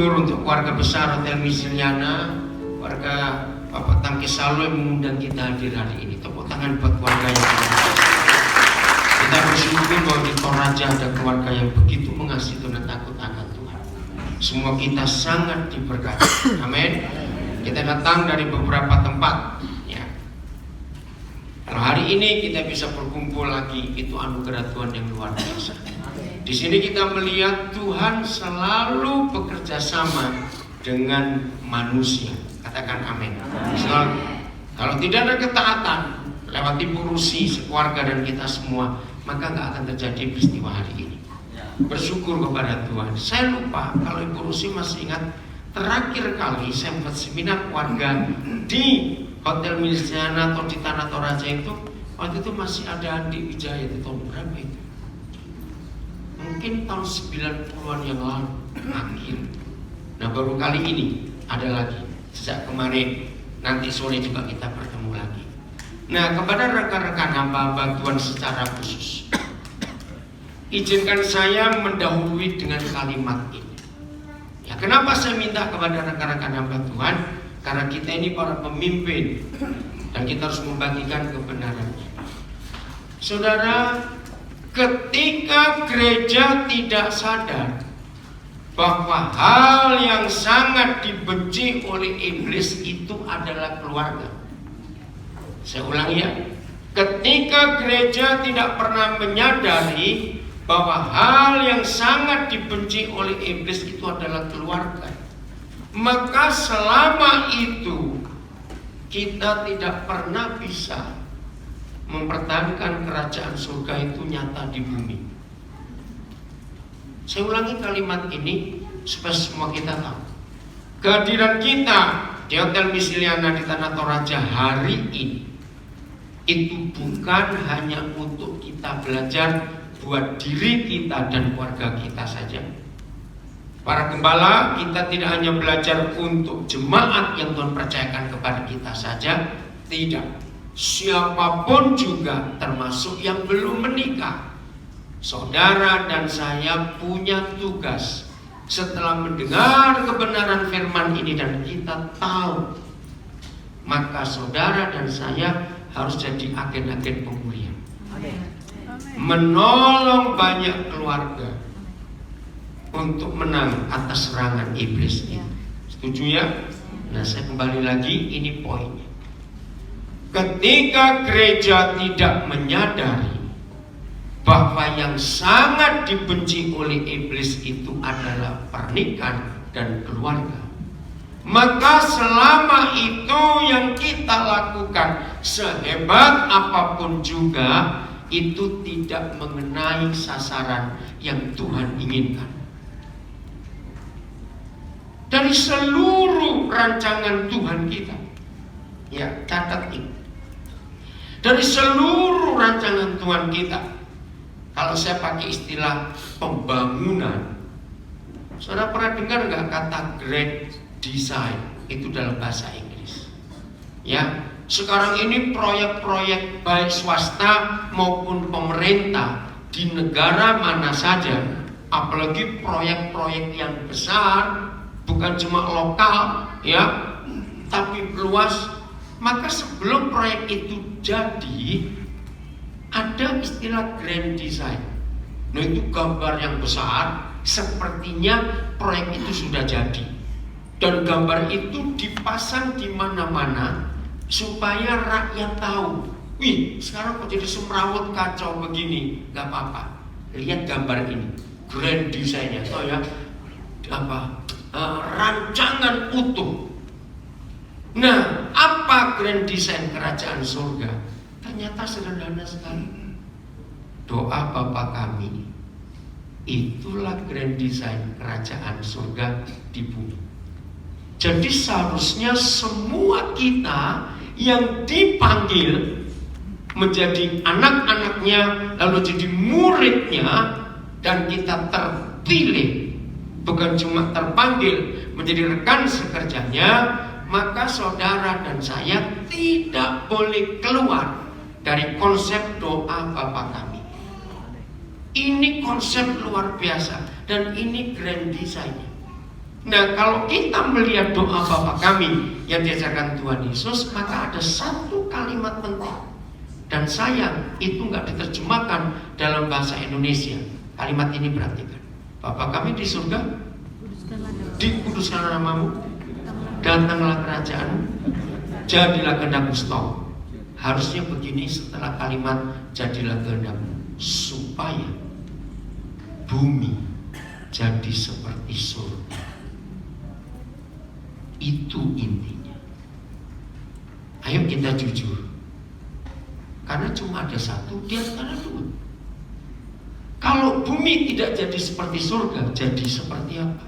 bersyukur untuk keluarga besar Hotel Misiliana, keluarga Bapak Tangki Salo yang mengundang kita hadir hari ini. Tepuk tangan buat keluarga yang kita bersyukur bahwa di Toraja ada keluarga yang begitu mengasihi dan takut akan Tuhan. Semua kita sangat diberkati. Amin. Kita datang dari beberapa tempat. Ya. Kalau hari ini kita bisa berkumpul lagi, itu anugerah Tuhan yang luar biasa. Di sini kita melihat Tuhan selalu bekerja sama dengan manusia. Katakan amin. Selalu. Kalau tidak ada ketaatan lewat Ibu Rusi, sekeluarga dan kita semua, maka nggak akan terjadi peristiwa hari ini. Bersyukur kepada Tuhan. Saya lupa kalau Ibu Rusi masih ingat terakhir kali saya buat seminar keluarga di Hotel Misiliana atau di Tanah Toraja itu, waktu itu masih ada Andi Wijaya di tahun berapa itu? Mungkin tahun 90-an yang lalu akhir. Nah baru kali ini ada lagi. Sejak kemarin, nanti sore juga kita bertemu lagi. Nah kepada rekan-rekan hamba-hamba Tuhan secara khusus, izinkan saya mendahului dengan kalimat ini. Ya, kenapa saya minta kepada rekan-rekan hamba Tuhan? Karena kita ini para pemimpin dan kita harus membagikan kebenaran. Saudara, ketika gereja tidak sadar bahwa hal yang sangat dibenci oleh iblis itu adalah keluarga. Saya ulangi ya. Ketika gereja tidak pernah menyadari bahwa hal yang sangat dibenci oleh iblis itu adalah keluarga, maka selama itu kita tidak pernah bisa mempertahankan kerajaan surga itu nyata di bumi. Saya ulangi kalimat ini supaya semua kita tahu. Kehadiran kita di Hotel Misiliana di Tanah Toraja hari ini itu bukan hanya untuk kita belajar buat diri kita dan keluarga kita saja. Para gembala, kita tidak hanya belajar untuk jemaat yang Tuhan percayakan kepada kita saja. Tidak. Siapapun juga, termasuk yang belum menikah. Saudara dan saya punya tugas. Setelah mendengar kebenaran firman ini dan kita tahu, maka saudara dan saya harus jadi agen-agen pemulihan. Menolong banyak keluarga untuk menang atas serangan iblis ini. Setuju ya? Nah saya kembali lagi, ini poinnya. Ketika gereja tidak menyadari bahwa yang sangat dibenci oleh iblis itu adalah pernikahan dan keluarga, maka selama itu yang kita lakukan, sehebat apapun juga, itu tidak mengenai sasaran yang Tuhan inginkan. Dari seluruh rancangan Tuhan kita, ya catat ini, dari seluruh rancangan Tuhan kita, kalau saya pakai istilah pembangunan, saudara pernah dengar nggak kata great design itu dalam bahasa Inggris? Ya, sekarang ini proyek-proyek baik swasta maupun pemerintah di negara mana saja, apalagi proyek-proyek yang besar, bukan cuma lokal, ya, tapi luas. Maka sebelum proyek itu jadi, ada istilah grand design. Nah itu gambar yang besar, sepertinya proyek itu sudah jadi. Dan gambar itu dipasang di mana-mana supaya rakyat tahu. Wih, sekarang kok jadi semrawut kacau begini? Gak apa-apa. Lihat gambar ini, grand design-nya, oh ya, rancangan utuh. Nah, apa grand design kerajaan surga? Ternyata sederhana sekali. Doa Bapa kami, itulah grand design kerajaan surga di bumi. Jadi seharusnya semua kita yang dipanggil menjadi anak-anaknya, lalu jadi muridnya, dan kita terpilih, bukan cuma terpanggil menjadi rekan sekerjanya, maka saudara dan saya tidak boleh keluar dari konsep doa Bapa kami. Ini konsep luar biasa dan ini grand design. Nah, kalau kita melihat doa Bapa kami yang diajarkan Tuhan Yesus, maka ada satu kalimat penting. Dan sayang, itu nggak diterjemahkan dalam bahasa Indonesia. Kalimat ini perhatikan. Bapa kami di surga, dikuduskanlah namamu, datanglah kerajaanmu, jadilah kehendakmu. Stop. Harusnya begini setelah kalimat jadilah kehendakmu, supaya bumi jadi seperti surga. Itu intinya. Ayo kita jujur, karena cuma ada satu di antara dua. Kalau bumi tidak jadi seperti surga, jadi seperti apa?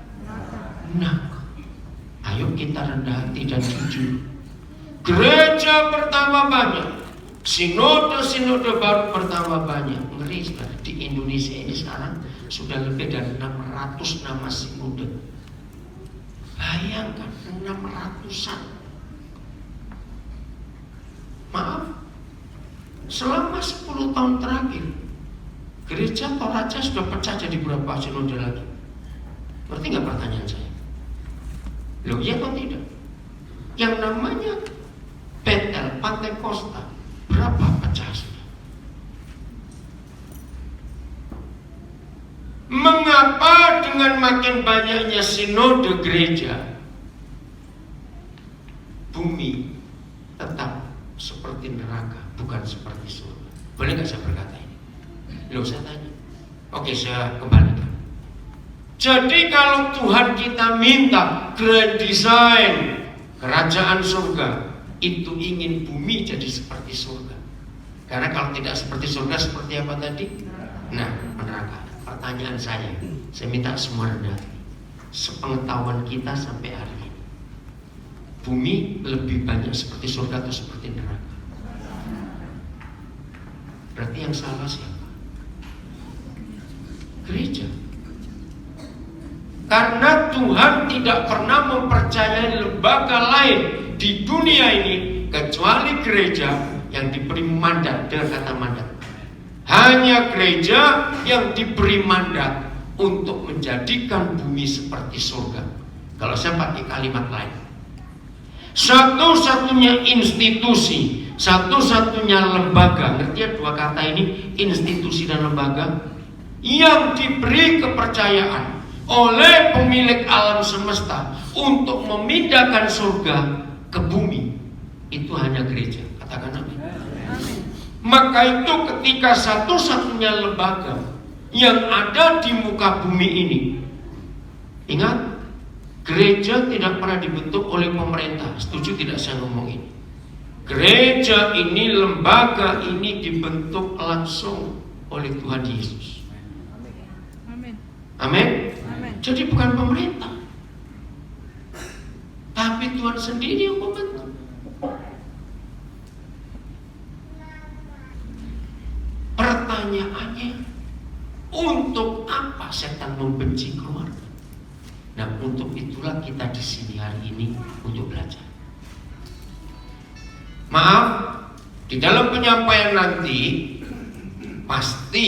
Neraka. Ayo kita rendah hati dan jujur. Gereja bertambah banyak, sinode-sinode baru bertambah banyak. Ngeri, di Indonesia ini sekarang sudah lebih dari 600 nama sinode. Bayangkan 600-an. Maaf, selama 10 tahun terakhir Gereja Toraja sudah pecah jadi berapa sinode lagi? Ngerti nggak pertanyaan saya? Loh, iya atau tidak? Yang namanya Betel, Pantai Kosta, berapa pecah sudah? Mengapa dengan makin banyaknya sinode gereja, bumi tetap seperti neraka, bukan seperti surga? Boleh nggak saya berkata ini? Loh, saya tanya. Oke, saya kembalikan. Jadi kalau Tuhan kita minta grand design kerajaan surga, itu ingin bumi jadi seperti surga. Karena kalau tidak seperti surga, seperti apa tadi? Nah, neraka. Pertanyaan saya minta semua rendah, sepengetahuan kita sampai hari ini, bumi lebih banyak seperti surga atau seperti neraka? Berarti yang salah siapa? Gereja. Karena Tuhan tidak pernah mempercayai lembaga lain di dunia ini kecuali gereja yang diberi mandat. Dengan kata mandat, hanya gereja yang diberi mandat untuk menjadikan bumi seperti surga. Kalau saya pakai kalimat lain, satu-satunya institusi, satu-satunya lembaga, ngerti ya dua kata ini, institusi dan lembaga, yang diberi kepercayaan oleh pemilik alam semesta untuk memindahkan surga ke bumi, itu hanya gereja. Katakan amin. Maka itu ketika satu-satunya lembaga yang ada di muka bumi ini, ingat, gereja tidak pernah dibentuk oleh pemerintah. Setuju tidak saya ngomong ini? Gereja ini, lembaga ini dibentuk langsung oleh Tuhan Yesus. Amin. Jadi bukan pemerintah, tapi Tuhan sendiri yang membentuk. Pertanyaannya, untuk apa setan membenci keluarga? Nah, untuk itulah kita di sini hari ini untuk belajar. Maaf, di dalam penyampaian nanti pasti,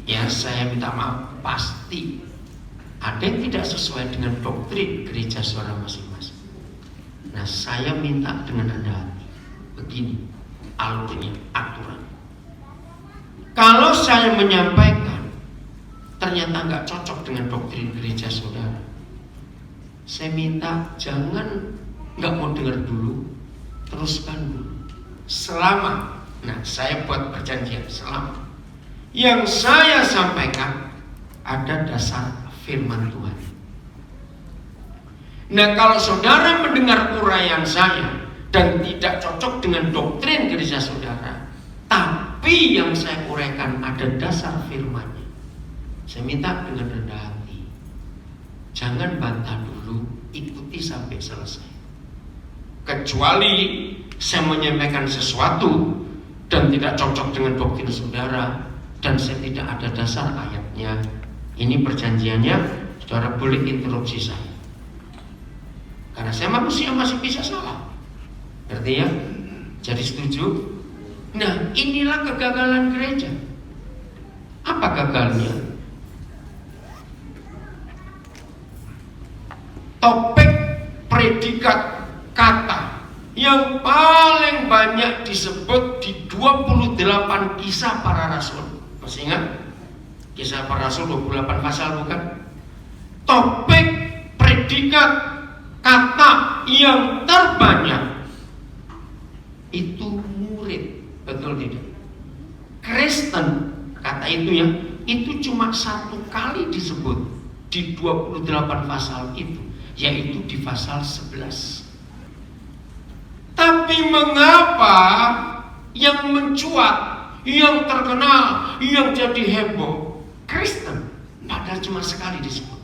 ya saya minta maaf, pasti ada yang tidak sesuai dengan doktrin gereja saudara masing-masing. Nah, saya minta dengan rendah hati, begini alurnya, aturan. Kalau saya menyampaikan ternyata nggak cocok dengan doktrin gereja saudara, saya minta jangan nggak mau dengar dulu, teruskan dulu. Selama, nah saya buat perjanjian, selama yang saya sampaikan ada dasar firman Tuhan. Nah, kalau saudara mendengar uraian saya dan tidak cocok dengan doktrin gereja saudara, tapi yang saya uraikan ada dasar firmannya, saya minta dengan rendah hati, jangan bantah dulu, ikuti sampai selesai. Kecuali saya menyampaikan sesuatu dan tidak cocok dengan doktrin saudara dan saya tidak ada dasar ayatnya, ini perjanjiannya, saudara boleh interupsi saya. Karena saya manusia masih bisa salah. Ngerti ya? Jadi setuju? Nah, inilah kegagalan gereja. Apa gagalnya? topik predikat kata yang paling banyak disebut di 28 kisah para rasul. Masih ingat? Kisah para rasul 28 pasal bukan? Topik predikat kata yang terbanyak itu murid. Betul tidak? Kristen, kata itu ya, itu cuma satu kali disebut di 28 pasal itu, yaitu di pasal 11. Tapi mengapa yang mencuat, yang terkenal, yang jadi heboh Kristen? Padahal cuma sekali disebut.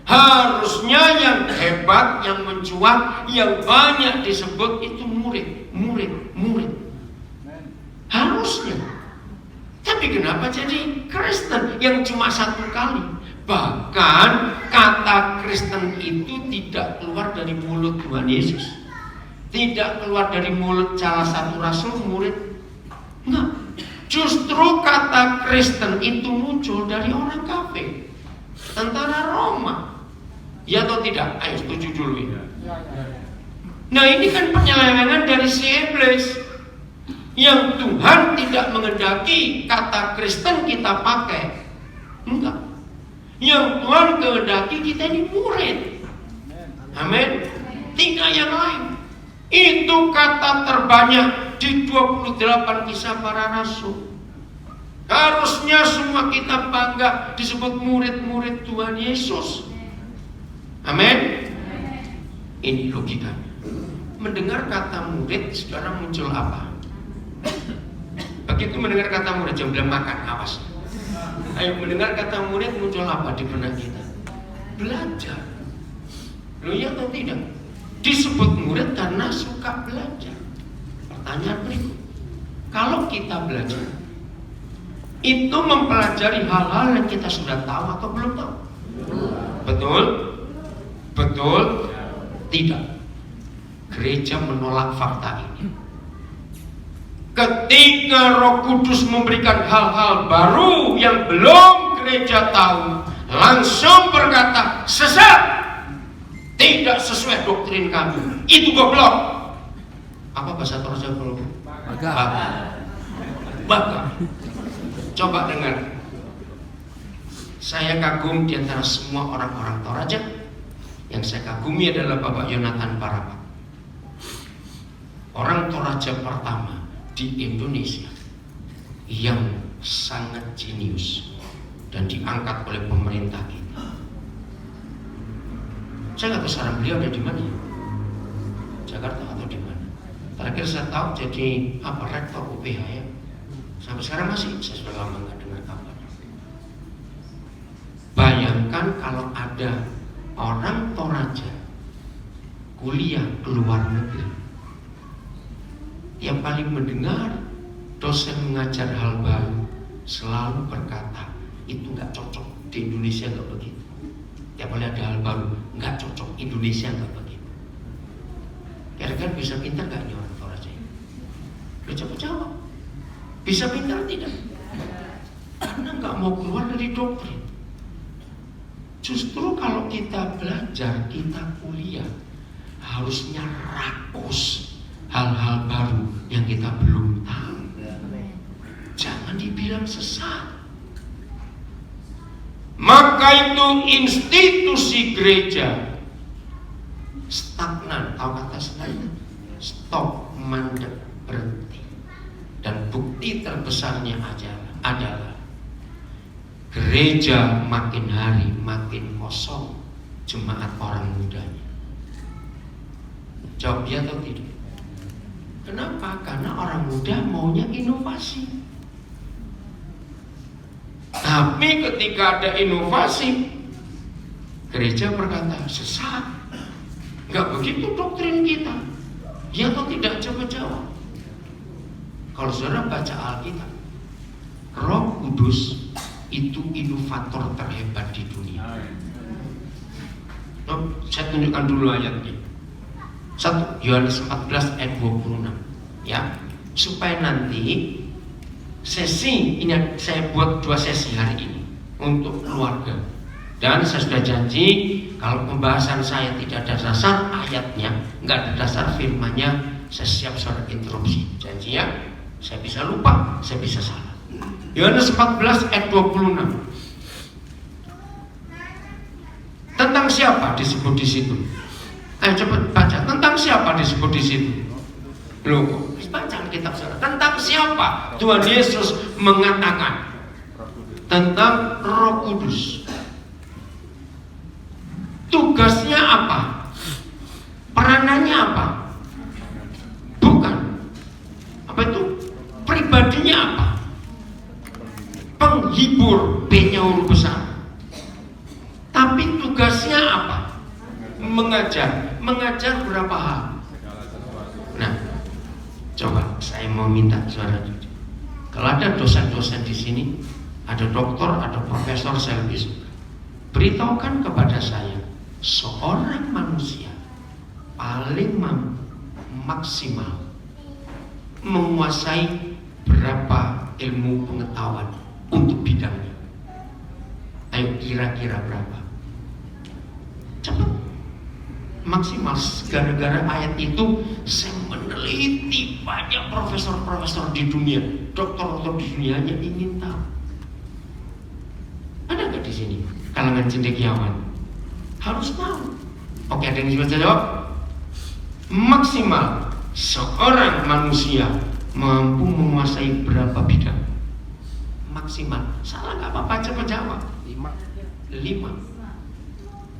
Harusnya yang hebat, yang mencuat, yang banyak disebut itu murid. Harusnya. Tapi kenapa jadi Kristen yang cuma satu kali? Bahkan kata Kristen itu tidak keluar dari mulut Tuhan Yesus, tidak keluar dari mulut salah satu rasul, murid. Enggak. Justru kata Kristen itu muncul dari orang kafir, tentara Roma. Ya atau tidak? Ayo setuju dulu ya. Nah ini kan penyelewengan dari si iblis, yang Tuhan tidak mengendaki kata Kristen kita pakai. Enggak. Yang Tuhan kehendaki kita ini murid. Amin. Tidak yang lain. Itu kata terbanyak di 28 kisah para rasul. Harusnya semua kita bangga disebut murid-murid Tuhan Yesus. Amin. Ini logikanya. Mendengar kata murid, saudara muncul apa? Begitu mendengar kata murid, jangan bilang makan, awas. Ayo, mendengar kata murid muncul apa di benak kita? Belajar. Loh ya atau tidak? Disebut murid karena suka belajar. Pertanyaan berikut, kalau kita belajar, itu mempelajari hal-hal yang kita sudah tahu atau belum tahu? Betul? Betul? Tidak. Gereja menolak fakta ini. Ketika Roh Kudus memberikan hal-hal baru yang belum gereja tahu, langsung berkata sesat, tidak sesuai doktrin kami, itu goblok. Apa bahasa Toraja goblok? Baga. Coba dengar. Saya kagum di antara semua orang-orang Toraja. Yang saya kagumi adalah Bapak Yonatan Parapat, orang Toraja pertama di Indonesia yang sangat jenius dan diangkat oleh pemerintah kita. Saya nggak tahu sekarang beliau ada di mana, Jakarta atau di mana. Terakhir saya tahu jadi apa, rektor UPH ya. Sampai sekarang masih, saya sudah lama nggak dengar kabar. Bayangkan kalau ada orang Toraja kuliah ke luar negeri, yang paling mendengar dosen mengajar hal baru selalu berkata itu nggak cocok di Indonesia, nggak begitu. Tiap kali ada hal baru nggak cocok, Indonesia nggak begitu. Kira-kira bisa pintar nggak ini orang Toraja ini? Lo coba jawab. Bisa pintar tidak? Karena nggak mau keluar dari doktrin. Justru kalau kita belajar, kita kuliah, harusnya rakus hal-hal baru yang kita belum tahu. Jangan dibilang sesat. Maka itu institusi gereja stagnan. Tahu kata stagnan? Stop, mandek, berhenti. Dan bukti terbesarnya adalah gereja makin hari makin kosong jemaat orang mudanya. Jawab ya atau tidak? Kenapa? Karena orang muda maunya inovasi. Tapi ketika ada inovasi, gereja berkata sesat. Enggak begitu doktrin kita. Ya atau tidak? Coba jawab. Kalau saudara baca Alkitab, Roh Kudus itu inovator terhebat di dunia. Saya tunjukkan dulu ayatnya. 1 Yohanes 14 ayat 26 ya, supaya nanti sesi ini saya buat 2 sesi hari ini untuk keluarga, dan saya sudah janji kalau pembahasan saya tidak ada dasar ayatnya, nggak ada dasar firmannya, saya siap saudara interupsi. Janji ya, saya bisa lupa, saya bisa salah. Yohanes 14 ayat 26. Tentang siapa disebut di situ? Ayo cepat baca. Tentang siapa disebut di situ? Loh, baca kitab saudara. Tentang siapa Tuhan Yesus mengatakan? Tentang Roh Kudus. Tugasnya apa? Peranannya apa? Bukan. Apa itu? Pribadinya apa? Penghibur, B-nya huruf besar. Tapi tugasnya apa? Mengajar. Mengajar berapa hal? Nah, coba saya mau minta suara jujur. Kalau ada dosen-dosen di sini, ada doktor, ada profesor, saya lebih suka. Beritahukan kepada saya, seorang manusia paling maksimal menguasai berapa ilmu pengetahuan untuk bidangnya. Ayo kira-kira berapa? Cepat. Maksimal. Gara-gara ayat itu saya meneliti banyak profesor-profesor di dunia, dokter-dokter di dunia hanya ingin tahu. Ada nggak di sini kalangan cendekiawan? Harus tahu. Oke, ada yang bisa jawab? Maksimal seorang manusia mampu menguasai berapa bidang? Maksimal. Salah nggak apa-apa, cepat jawab. 5.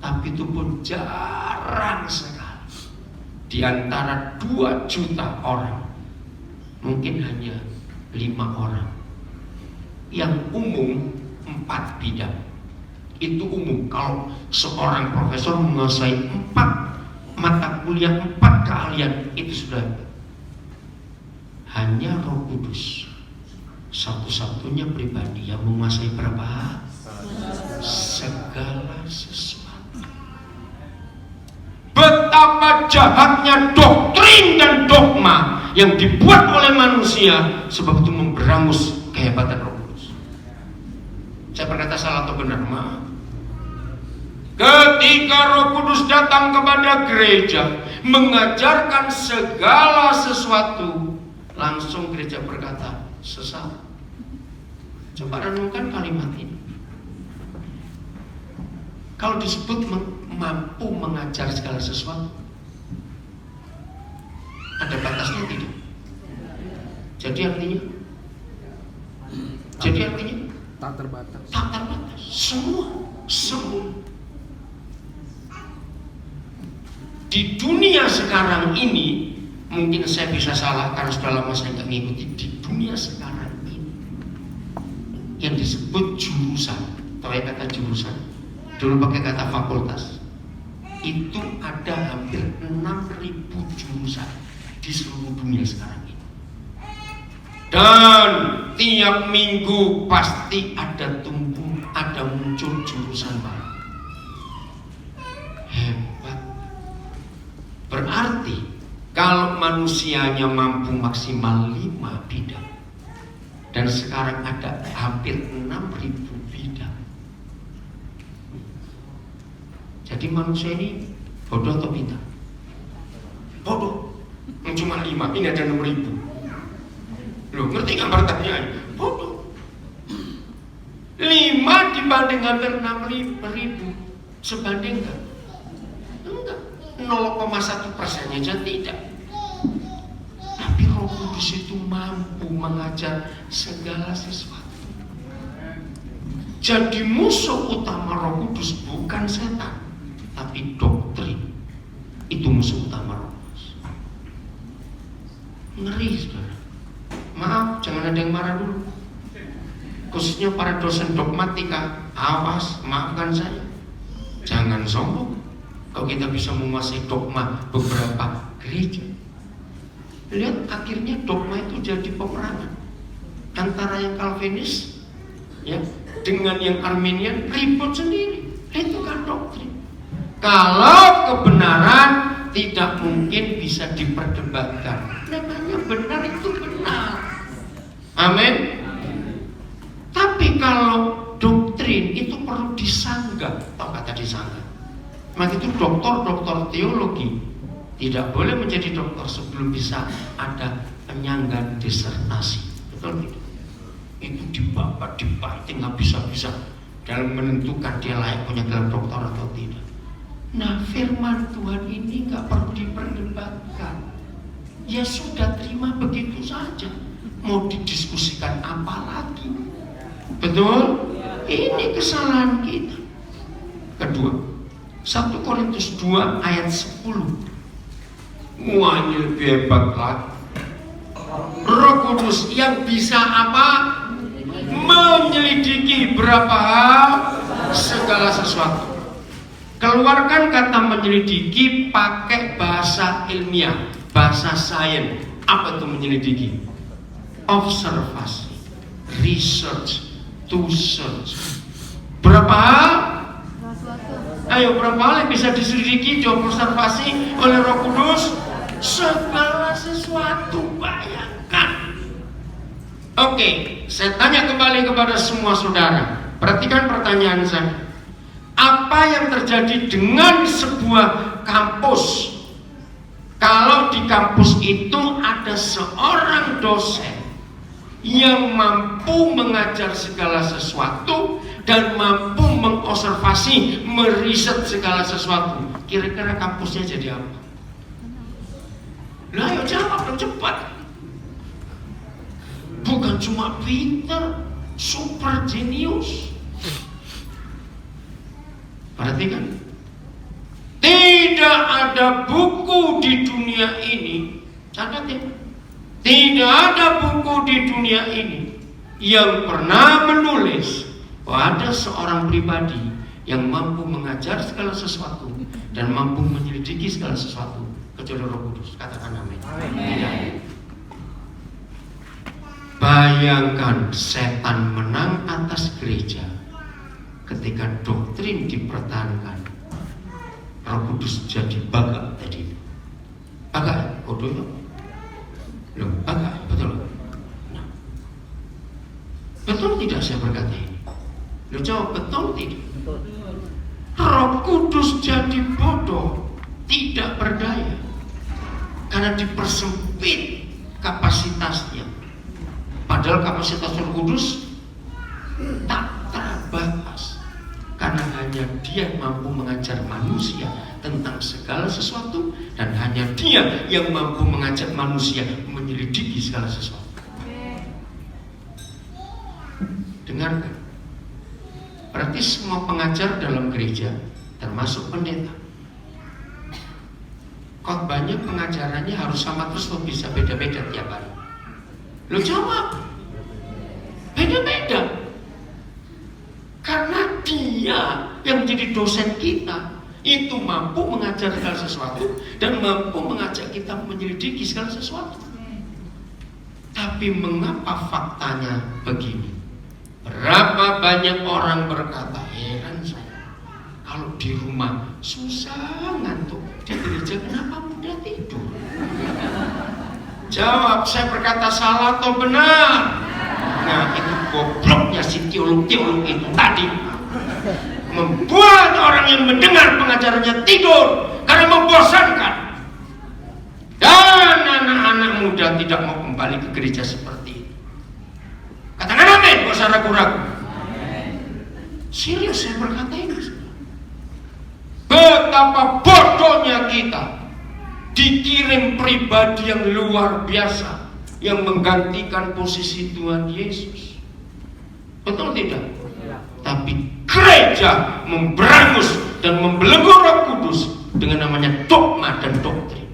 Tapi itu pun jarang sekali. Di antara 2 juta orang, mungkin hanya 5 orang. Yang umum 4 bidang. Itu umum. Kalau seorang profesor menguasai 4 mata kuliah, 4 keahlian, itu sudah. Hanya Roh Kudus satu-satunya pribadi yang menguasai berapa? Segala sesuatu. Betapa jahatnya doktrin dan dogma yang dibuat oleh manusia, sebab itu memberangus kehebatan Roh Kudus. Saya berkata salah atau benar? Maaf. Ketika Roh Kudus datang kepada gereja mengajarkan segala sesuatu, langsung gereja berkata sesat. Coba renungkan kalimat ini. Kalau disebut mampu mengajar segala sesuatu, ada batasnya tidak? Jadi artinya tak terbatas. Tak terbatas. Semua. Di dunia sekarang ini, mungkin saya bisa salah karena sudah lama saya nggak ngikuti. Di dunia sekarang ini yang disebut jurusan, tahu ya kata jurusan? Dulu pakai kata fakultas. Itu ada hampir 6.000 jurusan di seluruh dunia sekarang ini. Dan tiap minggu pasti ada muncul jurusan baru. Hebat. Berarti kalau manusianya mampu maksimal 5 bidang, dan sekarang ada hampir 6.000 bidang. Jadi manusia ini bodoh atau pintar? Bodoh. Cuma 5, ini ada 6.000. Loh, ngerti nggak pertanyaan? Bodoh. 5 dibanding hampir 6.000 sebanding nggak? Enggak. 0,1% aja tidak. Tapi Roh Kudus itu mampu mengajar segala sesuatu. Jadi musuh utama Roh Kudus bukan setan, tapi doktrin. Itu musuh utama Roh Kudus. Ngeri, saudara. Maaf, jangan ada yang marah dulu. Khususnya para dosen dogmatika, awas, maafkan saya. Jangan sombong. Kalau kita bisa menguasai dogma beberapa gereja, lihat akhirnya dogma itu jadi peperangan antara yang Calvinis ya dengan yang Arminian, ribut sendiri. Itu kan doktrin. Kalau kebenaran tidak mungkin bisa diperdebatkan. Namanya benar itu benar. Amin. Tapi kalau doktrin itu perlu disanggah. Tahu kata disanggah? Maka itu doktor teologi tidak boleh menjadi dokter sebelum bisa ada penyangga disertasi. Betul tidak? Itu dibanting habis-habisan dalam menentukan dia layak punya gelar doktor atau tidak. Nah, firman Tuhan ini nggak perlu diperdebatkan. Ya sudah, terima begitu saja. Mau didiskusikan apa lagi? Betul? Ini kesalahan kita. Kedua, 1 Korintus 2 ayat 10. Wah, ini lebih hebat lagi. Roh Kudus yang bisa apa? Menyelidiki berapa hal, segala sesuatu. Keluarkan kata menyelidiki pakai bahasa ilmiah, bahasa sains. Apa itu menyelidiki? Observasi, research, to search. Berapa hal? Ayo, berapa hal yang bisa diselidiki, diobservasi oleh Roh Kudus? Segala sesuatu, bayangkan. Oke, saya tanya kembali kepada semua saudara. Perhatikan pertanyaan saya. Apa yang terjadi dengan sebuah kampus kalau di kampus itu ada seorang dosen yang mampu mengajar segala sesuatu dan mampu mengobservasi, meriset segala sesuatu? Kira-kira kampusnya jadi apa? Lah, ayo jawab dong cepat. Bukan cuma pinter, super genius. Perhatikan, tidak ada buku di dunia ini, catat ya, tidak ada buku di dunia ini yang pernah menulis bahwa ada seorang pribadi yang mampu mengajar segala sesuatu dan mampu menyelidiki segala sesuatu kecuali Roh Kudus. Katakan amin. Amin. Bayangkan setan menang atas gereja ketika doktrin dipertahankan. Roh Kudus jadi bagak tadi. Bagak, kodonya. Loh, bagak, betul. Nah, betul tidak saya berkata ini? Lo jawab betul tidak? Roh Kudus jadi bodoh, tidak berdaya, karena dipersempit kapasitasnya. Padahal kapasitas Roh Kudus tak terbatas, karena hanya Dia mampu mengajar manusia tentang segala sesuatu, dan hanya Dia yang mampu mengajak manusia menyelidiki segala sesuatu. Dengarkan, berarti semua pengajar dalam gereja, termasuk pendeta, khotbahnya, pengajarannya harus sama terus atau bisa beda-beda tiap hari? Lo jawab, beda-beda. Karena Dia yang menjadi dosen kita itu mampu mengajar segala sesuatu dan mampu mengajak kita menyelidiki segala sesuatu. Tapi mengapa faktanya begini? Berapa banyak orang berkata, heran saya, kalau di rumah susah ngantuk, di gereja kenapa mudah tidur? Jawab, saya berkata salah atau benar? Nah, itu gobloknya si teolog-teolog itu tadi, membuat orang yang mendengar pengajarannya tidur karena membosankan. Dan anak-anak muda tidak mau kembali ke gereja seperti itu. Katakan amin, gak usah ragu-ragu. Serius saya berkata ini. Betapa bodohnya kita. Dikirim pribadi yang luar biasa yang menggantikan posisi Tuhan Yesus. Betul tidak? Tapi gereja memberangus dan membelenggu Roh Kudus dengan namanya dogma dan doktrin.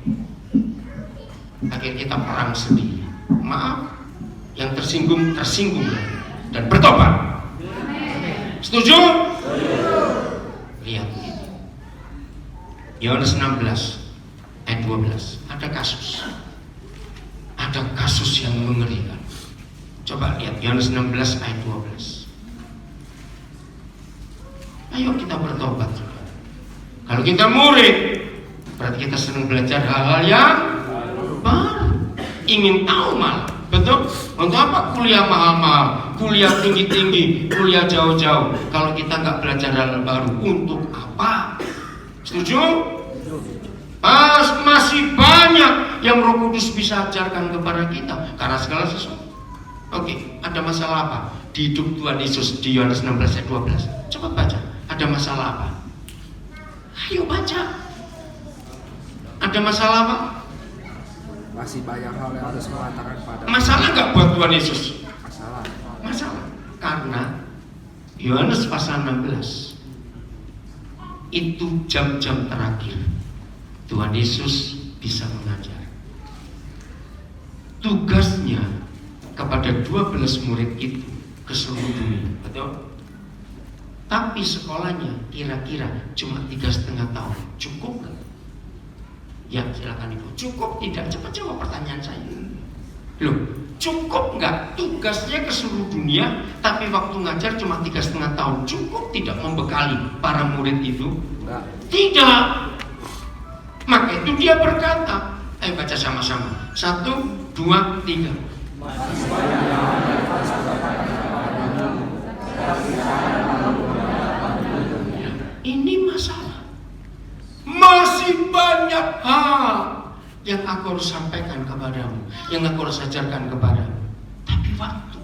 Akhirnya kita perang sendiri. Maaf, yang tersinggung dan bertobat. Setuju? Lihat ini, Yohanes 16 ayat 12. Ada kasus yang mengerikan. Coba lihat Yohanes 16 ayat 12. Ayo kita bertobat. Kalau kita murid, berarti kita senang belajar hal-hal yang baru, ingin tahu malah. Betul? Untuk apa kuliah mahal-mahal, kuliah tinggi-tinggi, kuliah jauh-jauh, kalau kita nggak belajar hal baru? Untuk apa? Setuju? Masih banyak yang Roh Kudus bisa ajarkan kepada kita karena segala sesuatu. Oke, ada masalah apa di hidup Tuhan Yesus di Yohanes 16 ayat 12? Coba baca. Ada masalah apa? Ayo baca. Ada masalah apa? Masih banyak hal yang harus mengatakan pada. Masalah nggak buat Tuhan Yesus? Masalah. Karena Yohanes pasal 16 itu jam-jam terakhir Tuhan Yesus bisa mengajar. Tugasnya kepada 12 murid itu ke seluruh dunia, betul? Tapi sekolahnya kira-kira cuma 3,5 tahun. Cukup nggak? Ya silakan Ibu. Cukup tidak? Cepat jawab pertanyaan saya. Loh, cukup nggak? Tugasnya ke seluruh dunia, tapi waktu ngajar cuma 3,5 tahun. Cukup tidak membekali para murid itu? Tidak. Maka itu dia berkata, ayo baca sama-sama. 1, 2, 3. Ini masalah. Masih banyak hal yang aku harus sampaikan kepadamu, yang aku harus ajarkan kepadamu. Tapi waktu.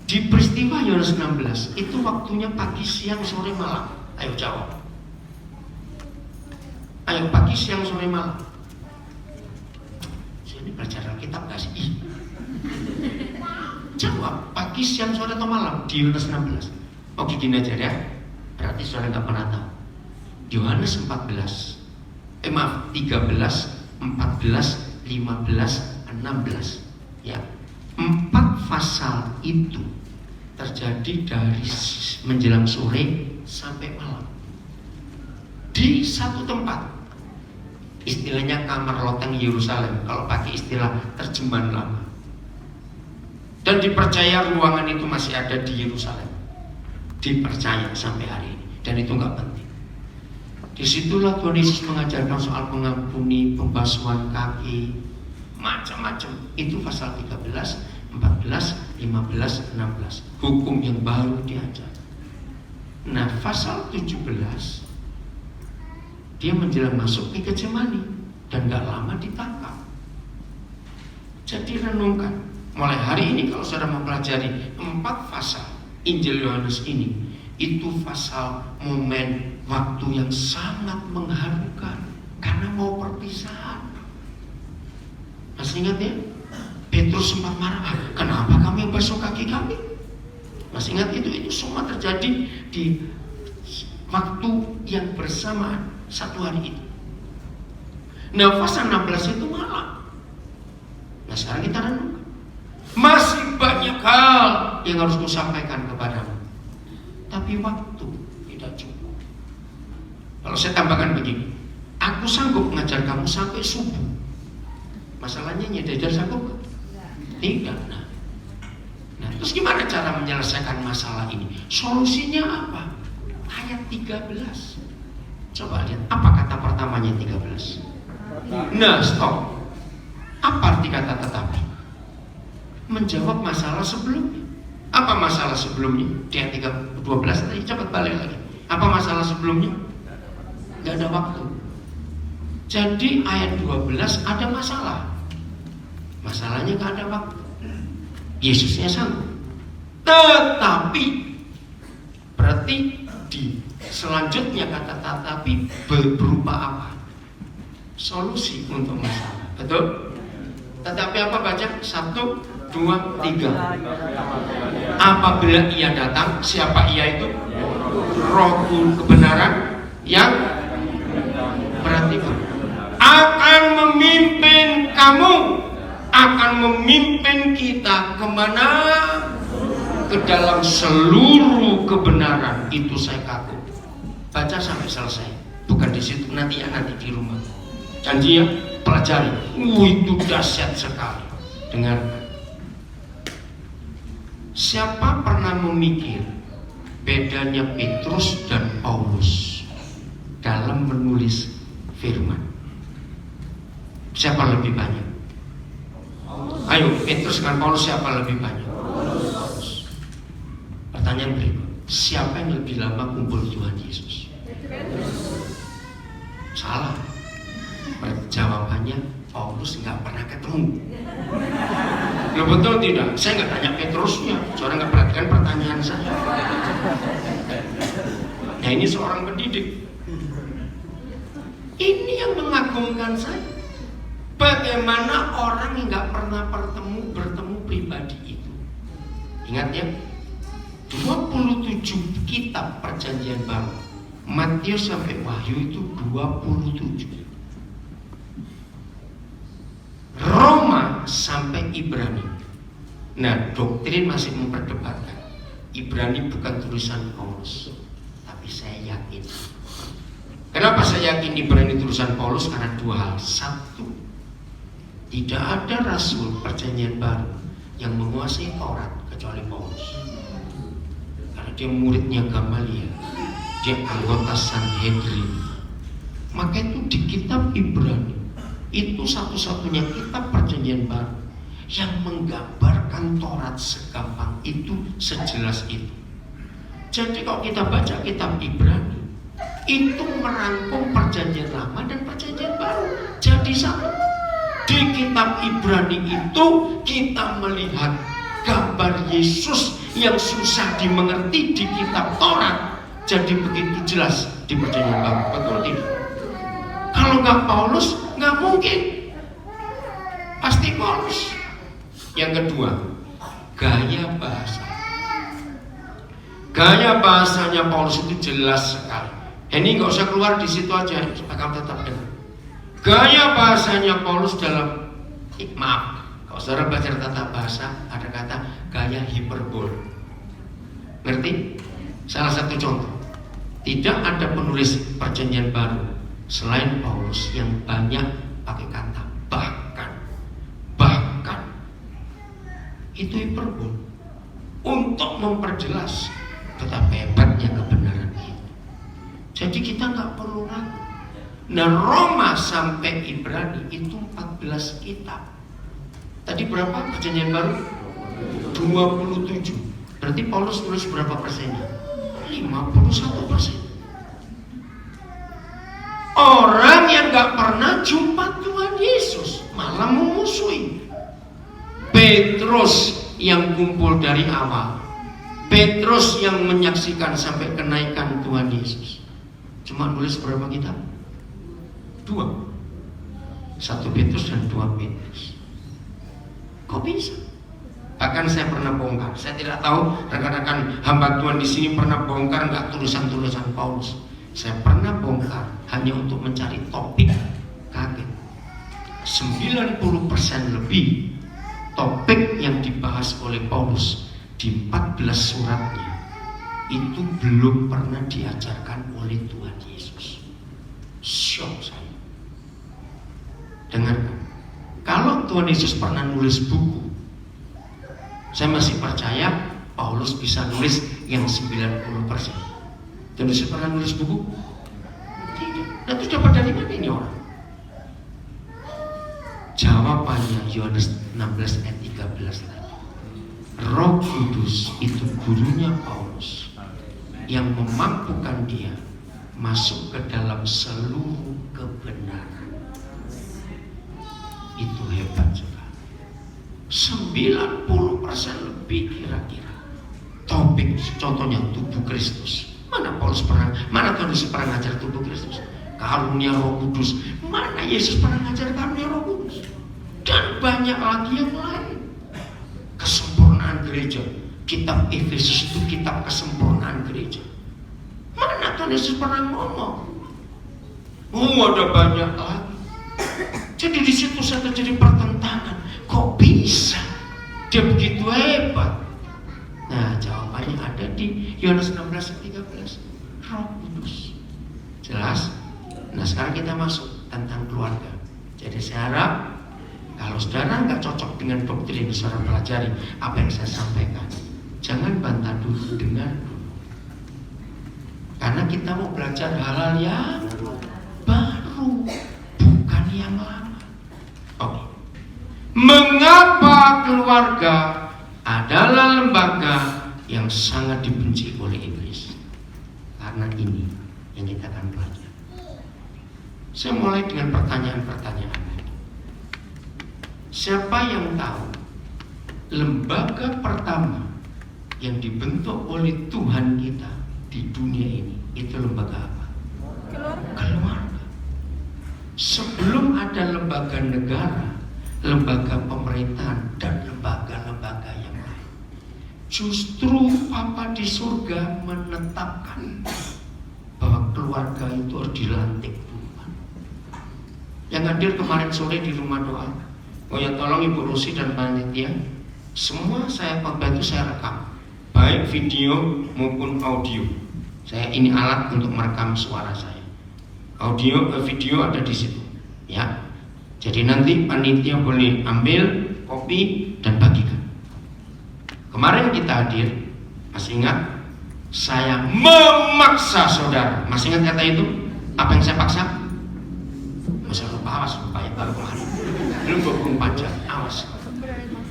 Di peristiwa Yohanes 16 itu waktunya pagi, siang, sore, malam. Ayo jawab. Ayo pagi, siang, sore, malam. Ini pelajaran kitab gak sih? Jawab, pagi, siang, sore, atau malam di Yohanes 16. Oke, gini aja ya. Berarti saudara gak pernah tahu. Yohanes 13, 13, 14, 15, 16. Ya, 4 pasal itu terjadi dari menjelang sore sampai malam di satu tempat. Istilahnya kamar loteng Yerusalem kalau pakai istilah terjemahan lama. Dan dipercaya ruangan itu masih ada di Yerusalem. Dipercaya sampai hari ini. Dan itu nggak penting. Disitulah Tuhan Yesus mengajarkan soal mengampuni, pembasuhan kaki, macam-macam. Itu pasal 13, 14, 15, 16. Hukum yang baru diajar. Nah, pasal 17 dia menjelang masuk ke Getsemani dan gak lama ditangkap. Jadi renungkan, mulai hari ini kalau saudara mempelajari 4 pasal Injil Yohanes ini, itu pasal momen waktu yang sangat mengharukan karena mau perpisahan. Masih ingat ya? Petrus sempat marah, kenapa kamu yang basuh kaki kami? Masih ingat itu semua terjadi di waktu yang bersamaan satu hari itu. Nah, pasal 16 itu malam. Nah, sekarang kita renungkan. Masih banyak hal yang harus kusampaikan kepadamu, tapi waktu tidak cukup. Kalau saya tambahkan begini, aku sanggup mengajar kamu sampai subuh. Masalahnya nyedar sanggup gak? Tidak. Nah, terus gimana cara menyelesaikan masalah ini? Solusinya apa? Ayat 13. Coba lihat, apa kata pertamanya 13? Nah, stop. Apa arti kata tetapi? Menjawab masalah sebelumnya. Apa masalah sebelumnya? Di ayat 12 tadi, cepat balik lagi. Apa masalah sebelumnya? Gak ada waktu. Jadi ayat 12 ada masalah. Masalahnya gak ada waktu. Yesusnya sanggup. Tetapi berarti di selanjutnya kata tetapi berupa apa? Solusi untuk masalah. Betul? Tetapi apa baca? 1, 2, 3. Apabila ia datang, siapa ia itu? Roh kebenaran yang berarti akan memimpin kamu, akan memimpin kita kemana? Ke dalam seluruh kebenaran. Itu saya kagum. Baca sampai selesai. Bukan di situ, nanti di rumah. Janji ya, pelajari. Itu dahsyat sekali. Dengarkan. Siapa pernah memikir bedanya Petrus dan Paulus dalam menulis firman? Siapa lebih banyak? Ayo, Petrus dengan Paulus siapa lebih banyak? Pertanyaan berikut. siapa yang lebih lama kumpul Tuhan Yesus? Salah. Jawabannya Paulus nggak pernah ketemu. Loh, betul tidak? Saya nggak tanya Petrusnya, soalnya nggak perhatikan pertanyaan saya. Nah, ini seorang pendidik. Ini yang mengagumkan saya. Bagaimana orang yang nggak pernah bertemu pribadi itu. Ingat ya, 27 kitab perjanjian baru, Matius sampai Wahyu itu 27, Roma sampai Ibrani. Nah, doktrin masih memperdebatkan Ibrani bukan tulisan Paulus, tapi saya yakin. Kenapa saya yakin Ibrani tulisan Paulus? Karena dua hal. Satu, tidak ada rasul perjanjian baru yang menguasai Taurat kecuali Paulus. Karena dia muridnya Gamaliel, dia anggota Sanhedrin. Maka itu di kitab Ibrani itu satu-satunya kitab perjanjian baru yang menggambarkan Taurat segampang itu, sejelas itu. Jadi kalau kita baca kitab Ibrani, itu merangkum perjanjian lama dan perjanjian baru jadi satu. Di kitab Ibrani itu kita melihat gambar Yesus yang susah dimengerti di kitab Taurat jadi begitu jelas di perjanjian baru. Betul tidak? Kalau nggak Paulus, nggak mungkin. Pasti Paulus. Yang kedua, gaya bahasa. Gaya bahasanya Paulus itu jelas sekali. Ini nggak usah keluar di situ aja, akan tetap dengar. Gaya bahasanya Paulus dalam, maaf, kalau saudara baca tata bahasa ada kata gaya hiperbol. Ngerti? Salah satu contoh, tidak ada penulis perjanjian baru selain Paulus yang banyak pakai kata bahkan. Itu hiperbol untuk memperjelas betapa hebatnya kebenaran itu. Jadi kita nggak perlu ragu. Nah, Roma sampai Ibrani itu 14 kitab. Tadi berapa perjanjian baru? 27. Berarti Paulus tulis berapa persennya? 51%. Orang yang gak pernah jumpa Tuhan Yesus malah memusuhi. Petrus yang kumpul dari awal, Petrus yang menyaksikan sampai kenaikan Tuhan Yesus, cuma nulis berapa kitab? 2. 1 Petrus dan 2 Petrus. Kok bisa? Bahkan saya pernah bongkar. Saya tidak tahu rekan-rekan hamba Tuhan di sini pernah bongkar nggak tulisan-tulisan Paulus. Saya pernah bongkar hanya untuk mencari topik. Kaget. 90% lebih topik yang dibahas oleh Paulus di 14 suratnya itu belum pernah diajarkan oleh Tuhan Yesus. Syok saya. Dengarkan. Kalau Tuhan Yesus pernah nulis buku, saya masih percaya Paulus bisa nulis yang 90%. Tuhan Yesus pernah nulis buku? Tidak. Nah, itu dapat dari mana ini orang? Jawabannya Yohanes 16 ayat 13 tadi. Roh Kudus itu gurunya Paulus yang memampukan dia masuk ke dalam seluruh kebenaran. Itu hebat sekali. 90% lebih kira-kira topik, contohnya tubuh Kristus. Mana Paulus pernah, mana Tuhan Yesus pernah ngajar tubuh Kristus? Karunia Roh Kudus. Mana Yesus pernah ngajar karunia Roh Kudus? Dan banyak lagi yang lain. Kesempurnaan gereja. Kitab Efesus itu kitab kesempurnaan gereja. Mana Tuhan Yesus pernah ngomong? Ada banyak lagi. Jadi di situ saya terjadi pertentangan. Kok bisa dia begitu hebat? Nah, jawabannya ada di Yohanes 16 ayat 13. Roh Kudus. Jelas? Nah, sekarang kita masuk tentang keluarga. Jadi saya harap kalau saudara nggak cocok dengan doktrin yang saudara pelajari apa yang saya sampaikan, jangan bantah dulu, dengar dulu. Karena kita mau belajar hal-hal yang baru, bukan yang lama. Oke. Mengapa keluarga adalah lembaga yang sangat dibenci oleh iblis. Karena ini yang kita akan pelajari. Saya mulai dengan pertanyaan-pertanyaan. Siapa yang tahu lembaga pertama yang dibentuk oleh Tuhan kita di dunia ini itu lembaga apa? Keluarga. Sebelum ada lembaga negara, lembaga pemerintahan, dan lembaga-lembaga yang lain, justru Papa di surga menetapkan bahwa keluarga itu harus dilantik Tuhan. Yang hadir kemarin sore di rumah doa, oh ya tolong Ibu Rusi dan panitia, semua saya khotbah itu saya rekam, baik video maupun audio. Ini alat untuk merekam suara saya. Video ada di situ, ya. Jadi nanti panitia boleh ambil, kopi dan bagikan. Kemarin kita hadir, masih ingat? Saya memaksa saudara. Masih ingat kata itu? Apa yang saya paksa? Masa lupa, awas lupa ya baru kemarin. Belum 24 jam, awas.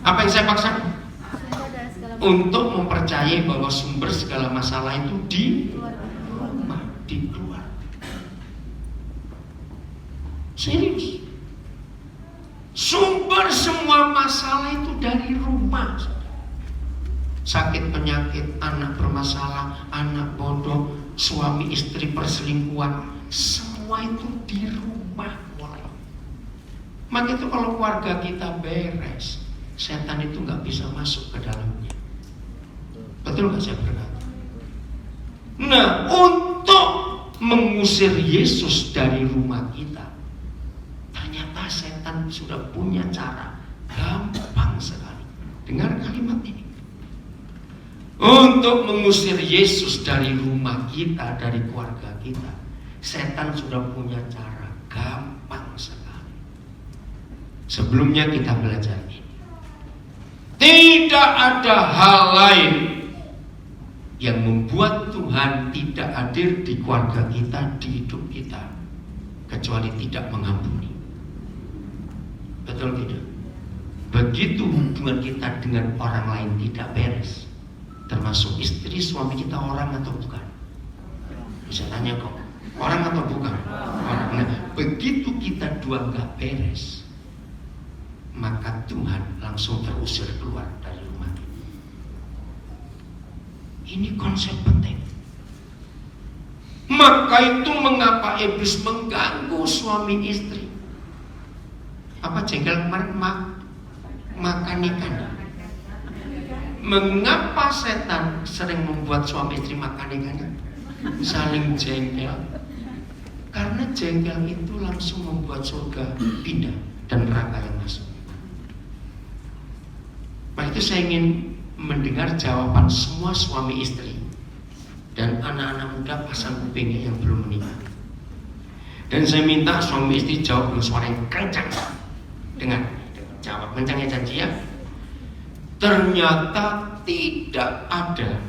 Apa yang saya paksa? Untuk mempercayai bahwa sumber segala masalah itu di rumah, di keluarga. Serius. Sumber semua masalah itu dari rumah. Sakit penyakit, anak bermasalah, anak bodoh, suami istri perselingkuhan, semua itu di rumah. Maka itu kalau keluarga kita beres, setan itu nggak bisa masuk ke dalamnya. Betul nggak saya berkata? Nah, untuk mengusir Yesus dari rumah kita, ternyata setan sudah punya cara gampang sekali. Dengar kalimat ini. Untuk mengusir Yesus dari rumah kita, dari keluarga kita, setan sudah punya cara gampang sekali. Sebelumnya kita belajar ini. Tidak ada hal lain yang membuat Tuhan tidak hadir di keluarga kita, di hidup kita, kecuali tidak mengampuni. Betul tidak? Begitu hubungan kita dengan orang lain tidak beres, termasuk istri suami kita orang atau bukan? Bisa tanya kok, orang atau bukan? Orang. Nah, begitu kita dua nggak beres, maka Tuhan langsung terusir keluar dari rumah kita. Ini konsep penting. Maka itu mengapa iblis mengganggu suami istri? Apa jengkel kemarin? Makan ikan. Mengapa setan sering membuat suami istri makan ikannya? Saling jengkel. Karena jengkel itu langsung membuat surga pindah dan neraka yang masuk. Nah, itu saya ingin mendengar jawaban semua suami istri dan anak-anak muda pasang kupingnya yang belum menikah. Dan saya minta suami istri jawab dengan suara yang kencang. Dengan jawab kencangnya janji ya. Ternyata tidak ada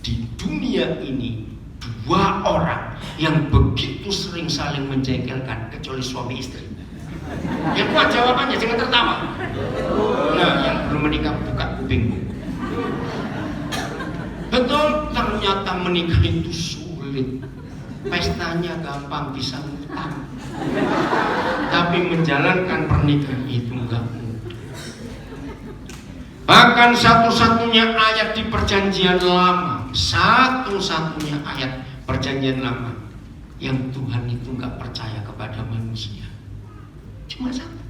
di dunia ini dua orang yang begitu sering saling menjengkelkan kecuali suami istri. Yang kuat jawabannya, jangan tertawa. Nah, yang belum menikah buka kupingmu. Betul, ternyata menikah itu sulit. Pestanya gampang, bisa ngutang. Tapi menjalankan pernikahan itu enggak mudah. Bahkan satu-satunya ayat di perjanjian lama, satu-satunya ayat perjanjian lama yang Tuhan itu enggak percaya kepada manusia, cuma satu.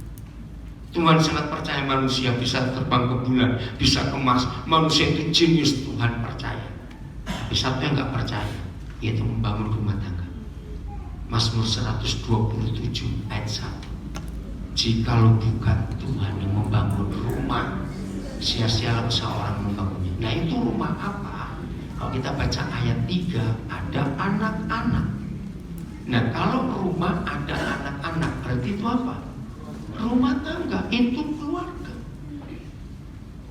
Tuhan sangat percaya manusia bisa terbang ke bulan, bisa ke Mars. Manusia itu jenius, Tuhan percaya. Tapi satu yang enggak percaya, yaitu membangun rumah tangga. Mazmur 127 ayat 1. Jikalau bukan Tuhan yang membangun rumah, sia-sia usaha orang membangunnya. Nah, itu rumah apa? Kalau kita baca ayat 3, ada anak-anak. Nah, kalau rumah ada anak-anak, berarti itu apa? Rumah tangga, itu keluarga.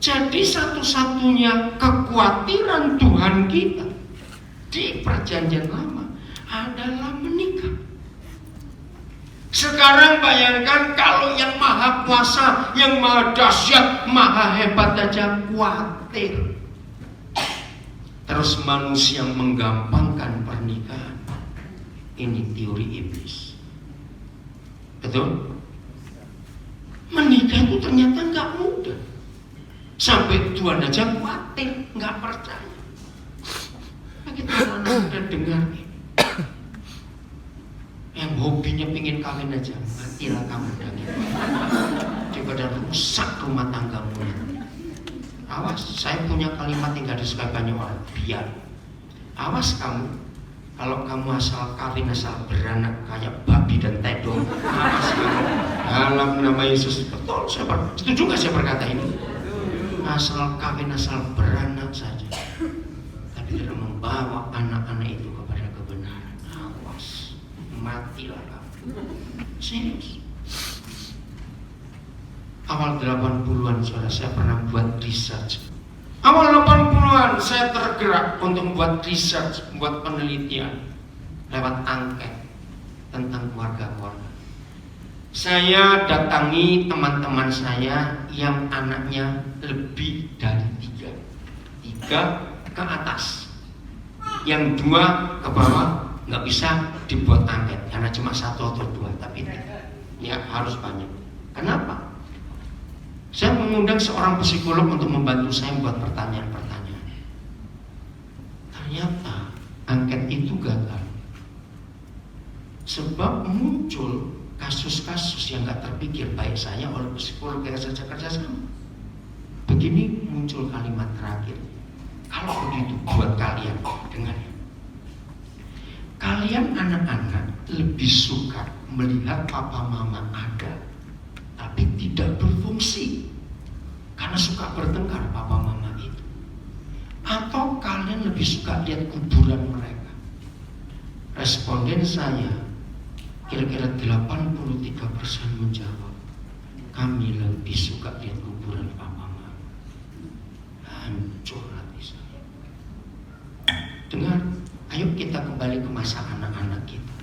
Jadi satu-satunya kekhawatiran Tuhan kita di perjanjian lama adalah menikah. Sekarang bayangkan kalau yang maha kuasa, yang maha dahsyat, maha hebat aja khawatir. Terus manusia menggampangkan pernikahan. Ini teori iblis. Betul? Menikah itu ternyata nggak mudah. Sampai Tuhan aja khawatir, nggak percaya. Begitu anak udah dengar ini, yang hobinya pingin kawin aja, matilah kamu dari daripada rusak rumah tanggamu. Awas, saya punya kalimat yang gak disukai banyak orang. Biar, awas kamu, kalau kamu asal kawin asal beranak kayak babi dan tedong, awas kamu. Dalam nama Yesus, betul. Setuju nggak saya berkata ini? Asal kawin asal beranak saja, tapi tidak membawa anak-anak itu kepada kebenaran. Awas, matilah kamu. Serius. Awal 80-an saudara, saya pernah buat research. Awal 80-an saya tergerak untuk membuat research, membuat penelitian lewat angket tentang keluarga-keluarga. Saya datangi teman-teman saya yang anaknya lebih dari 3 ke atas, yang 2 ke bawah nggak bisa dibuat angket karena cuma 1 atau 2, tapi ya harus banyak. Kenapa? Saya mengundang seorang psikolog untuk membantu saya membuat pertanyaan-pertanyaan. Ternyata angket itu gagal, sebab muncul kasus-kasus yang gak terpikir baik saya oleh psikolog yang saya kerja sama. Begini muncul kalimat terakhir. Kalau begitu buat kalian, dengar ya. Kalian anak-anak lebih suka melihat papa mama ada, tapi tidak berfungsi karena suka bertengkar papa mama itu, atau kalian lebih suka lihat kuburan mereka? Responden saya kira-kira 83% menjawab, kami lebih suka lihat kuburan papa mama. Hancur hati saya. Dengar, ayo kita kembali ke masa anak-anak kita.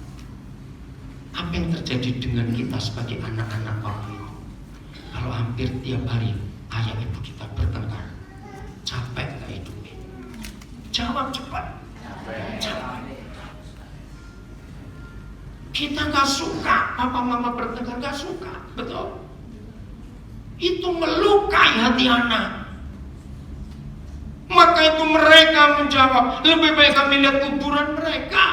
Apa yang terjadi dengan kita sebagai anak-anak waktu itu? Kalau hampir tiap hari ayah ibu kita bertengkar, capek gak hidupnya? Jawab cepat. Capek. Kita gak suka papa mama bertengkar, gak suka, betul? Itu melukai hati anak. Maka itu mereka menjawab, lebih baik kami lihat kuburan mereka.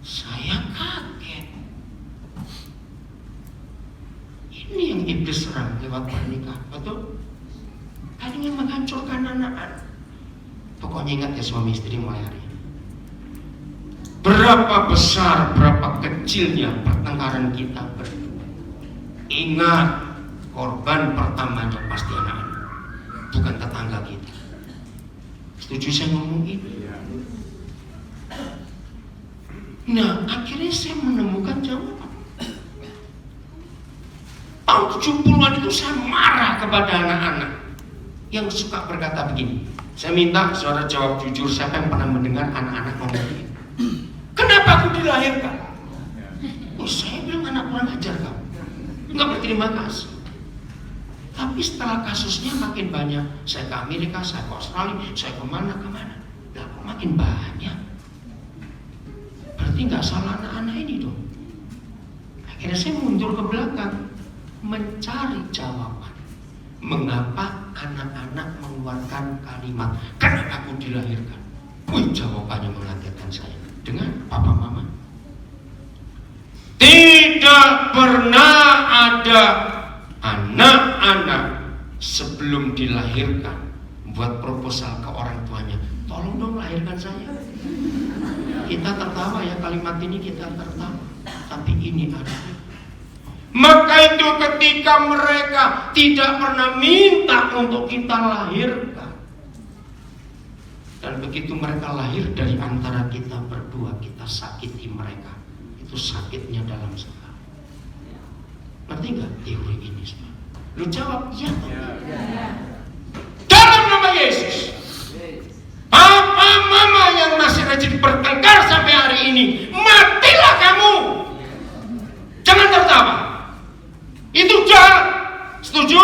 Saya kaget. Ini yang iblis serang lewat pernikahan, betul? Kan ingin menghancurkan anak-anak. Pokoknya ingat ya suami istri mulai hari ini. Berapa besar, berapa kecilnya pertengkaran kita berdua. Ingat, korban pertamanya pasti anak-anak, bukan tetangga kita. Setuju saya ngomong ini? Nah, akhirnya saya menemukan jawaban. Tahun 70-an itu saya marah kepada anak-anak yang suka berkata begini. Saya minta saudara jawab jujur, siapa yang pernah mendengar anak-anak ngomong begini? Kenapa aku dilahirkan? Oh, saya bilang anak kurang ajar kamu, nggak berterima kasih. Tapi setelah kasusnya makin banyak, saya ke Amerika, saya ke Australia, saya kemana-kemana, lah kok makin banyak? Berarti nggak salah anak-anak ini dong. Akhirnya saya mundur ke belakang, mencari jawaban. Mengapa anak-anak mengeluarkan kalimat, kenapa aku dilahirkan? Wih, jawabannya mengagetkan saya. Dengan papa mama, tidak pernah ada anak-anak sebelum dilahirkan buat proposal ke orang tuanya, tolong dong lahirkan saya. Kita tertawa ya, kalimat ini kita tertawa, tapi ini ada. Maka itu ketika mereka tidak pernah minta untuk kita lahirkan, dan begitu mereka lahir dari antara kita berdua, kita sakiti mereka. Itu sakitnya dalam sekali. Ngerti gak teori ini semua? Lu jawab iya atau tidak? Dalam nama Yesus, papa mama yang masih rajin bertengkar sampai hari ini, matilah kamu. Jangan tertawa. Itu jahat. Setuju?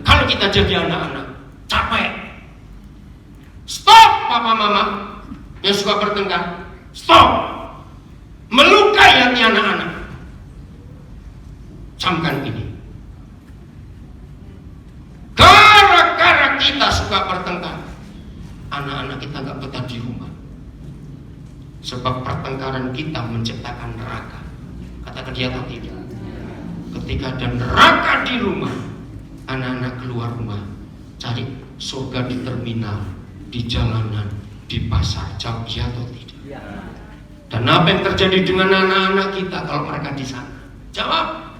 Kalau kita jadi anak-anak capek, stop. anak-anak, camkan ini. Gara-gara kita suka bertengkar, anak-anak kita gak betah di rumah. Sebab pertengkaran kita menciptakan neraka. Katakan dia atau tidak? Ketika ada neraka di rumah, anak-anak keluar rumah cari surga di terminal, di jalanan, di pasar. Jawab ya atau tidak? Dan apa yang terjadi dengan anak-anak kita kalau mereka di sana? Jawab.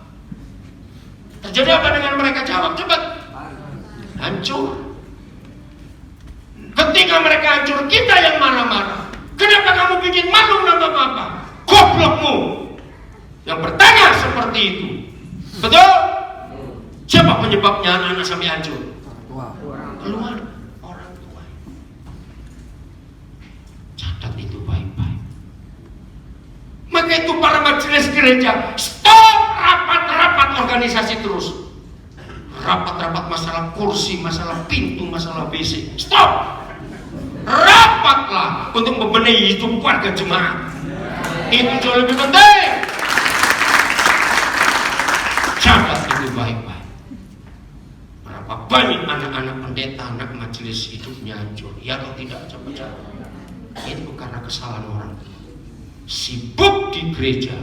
Terjadi apa dengan mereka? Jawab cepat. Hancur. Ketika mereka hancur, kita yang marah-marah. Kenapa kamu bikin malu nama Bapak? Goblokmu. Yang bertanya seperti itu. Betul? Siapa penyebabnya anak-anak sampai hancur? Keluar orang tua. Catat itu baik-baik. Maka itu para majelis gereja, stop rapat-rapat organisasi terus. Rapat-rapat masalah kursi, masalah pintu, masalah WC. Stop. Rapatlah untuk membenahi hidup warga jemaat. Itu jauh lebih penting. Catat itu baik-baik. Berapa banyak anak-anak pendeta, anak majelis hidupnya hancur? Ya atau tidak? Coba-coba. Itu karena kesalahan orang. Sibuk di gereja,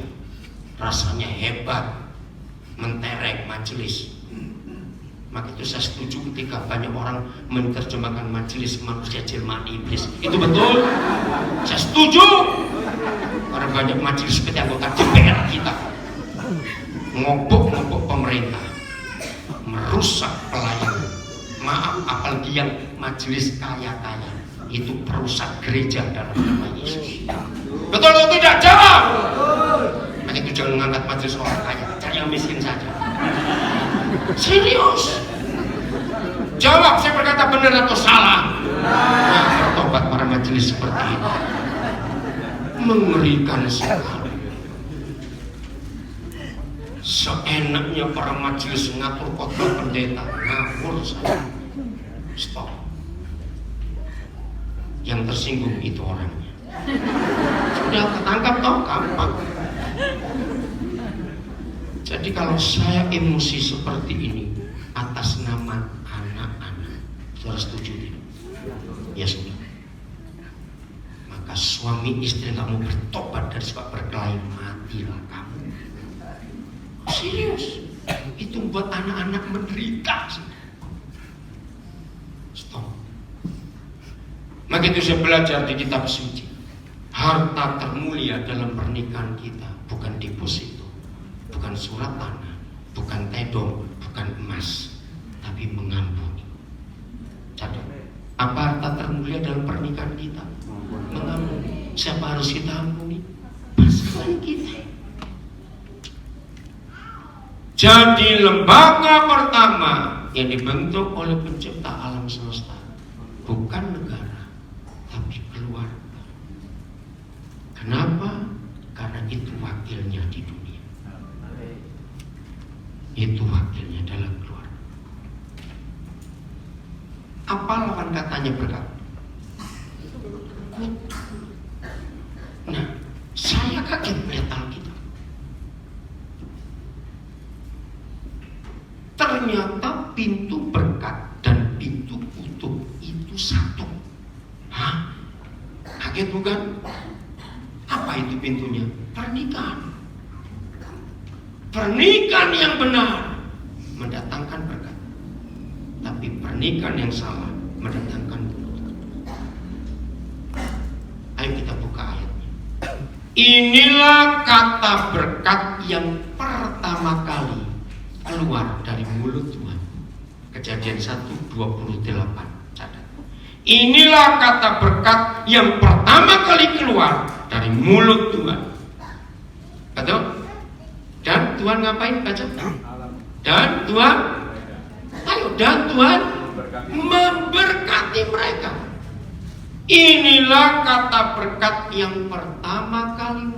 rasanya hebat, mentereng majelis. Maka itu saya setuju ketika banyak orang menerjemahkan majelis manusia jelmaan iblis. Itu betul. Saya setuju. Karena banyak majelis seperti anggota DPR kita ngobok-ngobok pemerintah, merusak pelayan. Maaf, apalagi yang majelis kaya-kaya, itu perusak gereja dalam nama Yesus. Betul atau tidak? Jawab. Maka itu jangan mengangkat majelis orang kaya, cari yang miskin saja. Serius. Jawab, saya berkata benar atau salah? Nah, bertobat para majelis seperti ini. Mengerikan sekali. Seenaknya para majelis ngatur khotbah pendeta, ngawur saya. Stop. Yang tersinggung itu orangnya. Sudah ketangkap toh, gampang. Jadi kalau saya emosi seperti ini atas nama anak-anak, saudara setuju tidak? Ya sudah. Maka suami istri kamu bertobat dari sebab berkelahi, matilah kamu. Serius, itu buat anak-anak menderita. Stop. Maka itu saya belajar di kitab suci. Harta termulia dalam pernikahan kita bukan deposito, bukan surat tanah, bukan tedong, bukan emas, tapi mengampuni. Catat. Apa harta termulia dalam pernikahan kita? Mengampuni. Siapa harus kita ampuni? Pasangan kita. Jadi lembaga pertama yang dibentuk oleh pencipta alam semesta bukan negara, tapi keluarga. Kenapa? Karena itu wakilnya di dunia. Itu wakilnya dalam keluarga. Apa lawan katanya berkat? Nah, saya kaget melihat Alkitab. Ternyata pintu berkat dan pintu kutuk itu satu. Hah? Kaget bukan? Apa itu pintunya? Pernikahan. Pernikahan yang benar mendatangkan berkat. Tapi pernikahan yang salah mendatangkan kutuk. Ayo kita buka ayatnya. Inilah kata berkat yang pertama kali keluar dari mulut Tuhan. Kejadian 1:28. Catat. Inilah kata berkat yang pertama kali keluar dari mulut Tuhan. Betul? Dan Tuhan ngapain? Baca. Dan Tuhan, ayo, dan Tuhan memberkati mereka. Inilah kata berkat yang pertama kali.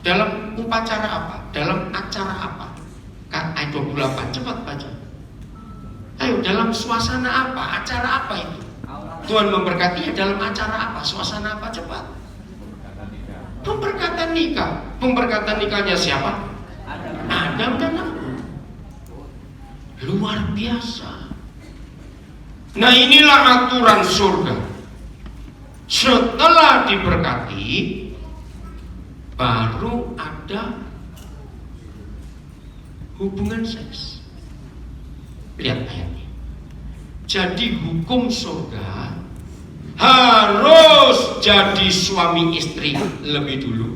Dalam upacara apa? Dalam acara apa? Ayat 28, cepat baca. Ayo, dalam suasana apa? Acara apa itu? Tuhan memberkatinya dalam acara apa? Suasana apa? Cepat. perjanjian nikah. Pemberkatan nikahnya siapa? Adam dan Hawa. Luar biasa. Nah, inilah aturan surga. Setelah diberkati, baru ada hubungan seks. Lihat ayatnya. Jadi hukum surga harus jadi suami istri lebih dulu.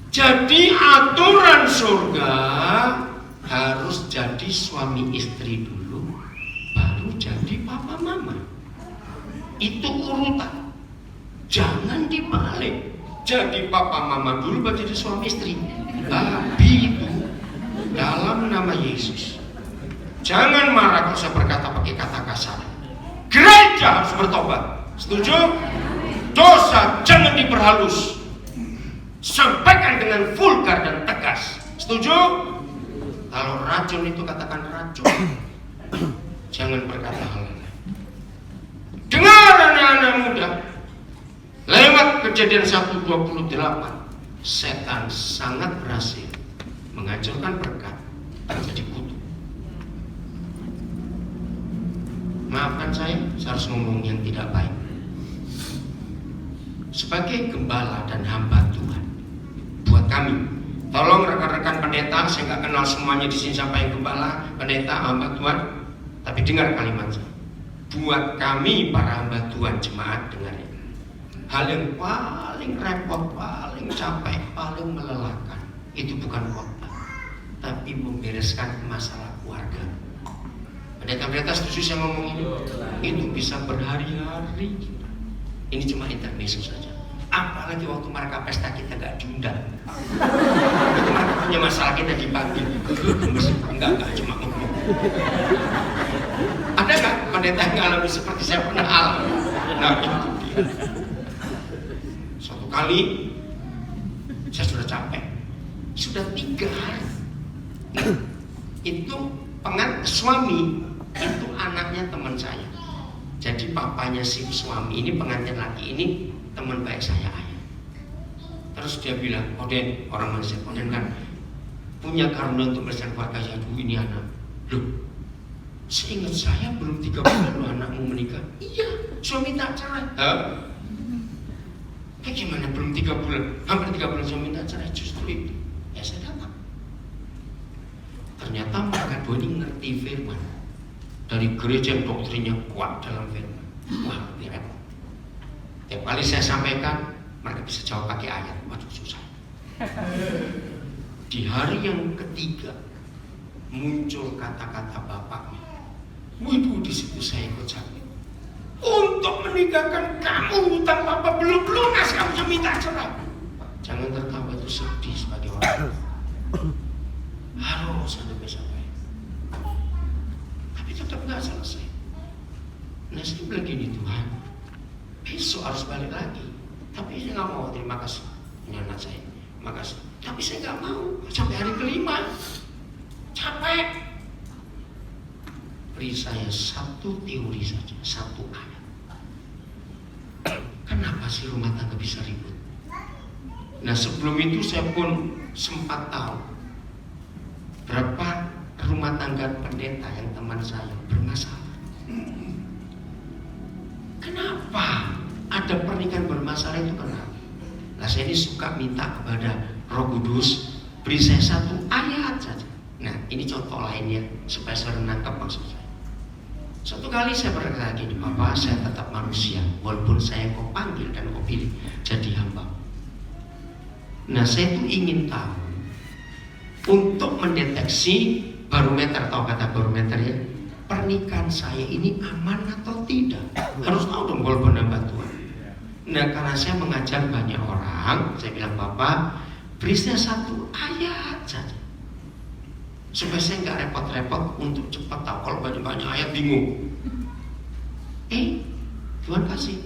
Jadi aturan surga harus jadi suami istri dulu, baru jadi papa mama. Itu urutan. Jangan dibalik. Jadi papa mama dulu baru jadi suami istri. Babi itu dalam nama Yesus. Jangan marah kalau saya berkata pakai kata kasar. Gereja harus bertobat. Setuju? Dosa jangan diperhalus. Sampaikan dengan vulgar dan tegas. Setuju? Kalau racun itu katakan racun. Jangan berkata hal lain. Dengar anak-anak muda. Lewat Kejadian 1:28, setan sangat berhasil menghancurkan berkat menjadi kutu. Maafkan saya harus ngomong yang tidak baik. Sebagai gembala dan hamba Tuhan, buat kami, tolong rekan-rekan pendeta, saya nggak kenal semuanya di sini siapa yang gembala, pendeta, hamba Tuhan, tapi dengar kalimat saya. Buat kami para hamba Tuhan, jemaat, dengar ya. Hal yang paling repot, paling capek, paling melelahkan, itu bukan khotbah, tapi membereskan masalah keluarga. Pendeta-pendeta setuju saya ngomong ini? Itu bisa berhari-hari. Ini cuma intermezzo saja. Apalagi waktu mereka pesta kita gak diundang. Itu mereka punya masalah kita dipanggil. Enggak cuma ngomong. Ada gak pendeta yang ngalami seperti saya pernah alami? Nah itu dia. Suatu kali saya sudah capek. Sudah 3 hari. Nah, itu suami itu anaknya teman saya. Jadi papanya si suami ini pengantin laki ini teman baik saya, ayah. Terus dia bilang, Oden, orang Malaysia, Oden kan punya karunia untuk melestarikan keluarga saya. Ini anak. Loh, seingat saya belum 3 bulan loh anakmu menikah. Iya, suami tak cerai. Gimana belum 3 bulan? Hampir 3 bulan suami tak cerai. Justru itu. Ya saya datang. Ternyata mereka dua ini ngerti firman. Dari gereja yang doktrinnya kuat dalam firman. Wah, lebih repot. Tiap kali saya sampaikan, mereka bisa jawab pakai ayat. Waduh, susah. Di hari yang ketiga muncul kata-kata bapaknya. Waduh, di situ saya ikut sakit. Untuk menikahkan kamu, hutang papa belum lunas, kamu yang minta cerai. Jangan tertawa, itu sedih sebagai orang. Harus ada besok. Tapi tetap nggak selesai. Nah, saya bilang gini, Tuhan, besok harus balik lagi. Tapi saya nggak mau, terima kasih. Ini anak saya, makasih. Tapi saya nggak mau sampai hari kelima. Capek. Beri saya satu teori saja, satu ayat. Kenapa sih rumah tangga bisa ribut? Nah, sebelum itu saya pun sempat tahu berapa rumah tangga pendeta yang teman saya bermasalah. Kenapa ada pernikahan bermasalah itu kenapa? Nah, saya ini suka minta kepada Roh Kudus beri saya satu ayat saja. Nah, ini contoh lainnya supaya saya menangkap maksud saya. Suatu kali saya berkata gini, Bapak, saya tetap manusia walaupun saya kau panggil dan kau pilih jadi hamba. Nah, saya tuh ingin tahu untuk mendeteksi barometer, tahu kata barometer ya, pernikahan saya ini aman atau tidak. Harus tahu dong walaupun hamba Tuhan. Nah, karena saya mengajar banyak orang, saya bilang, Bapak, beri saya satu ayat saja supaya saya nggak repot-repot untuk cepat tahu. Kalau banyak ayat bingung. Tuhan kasih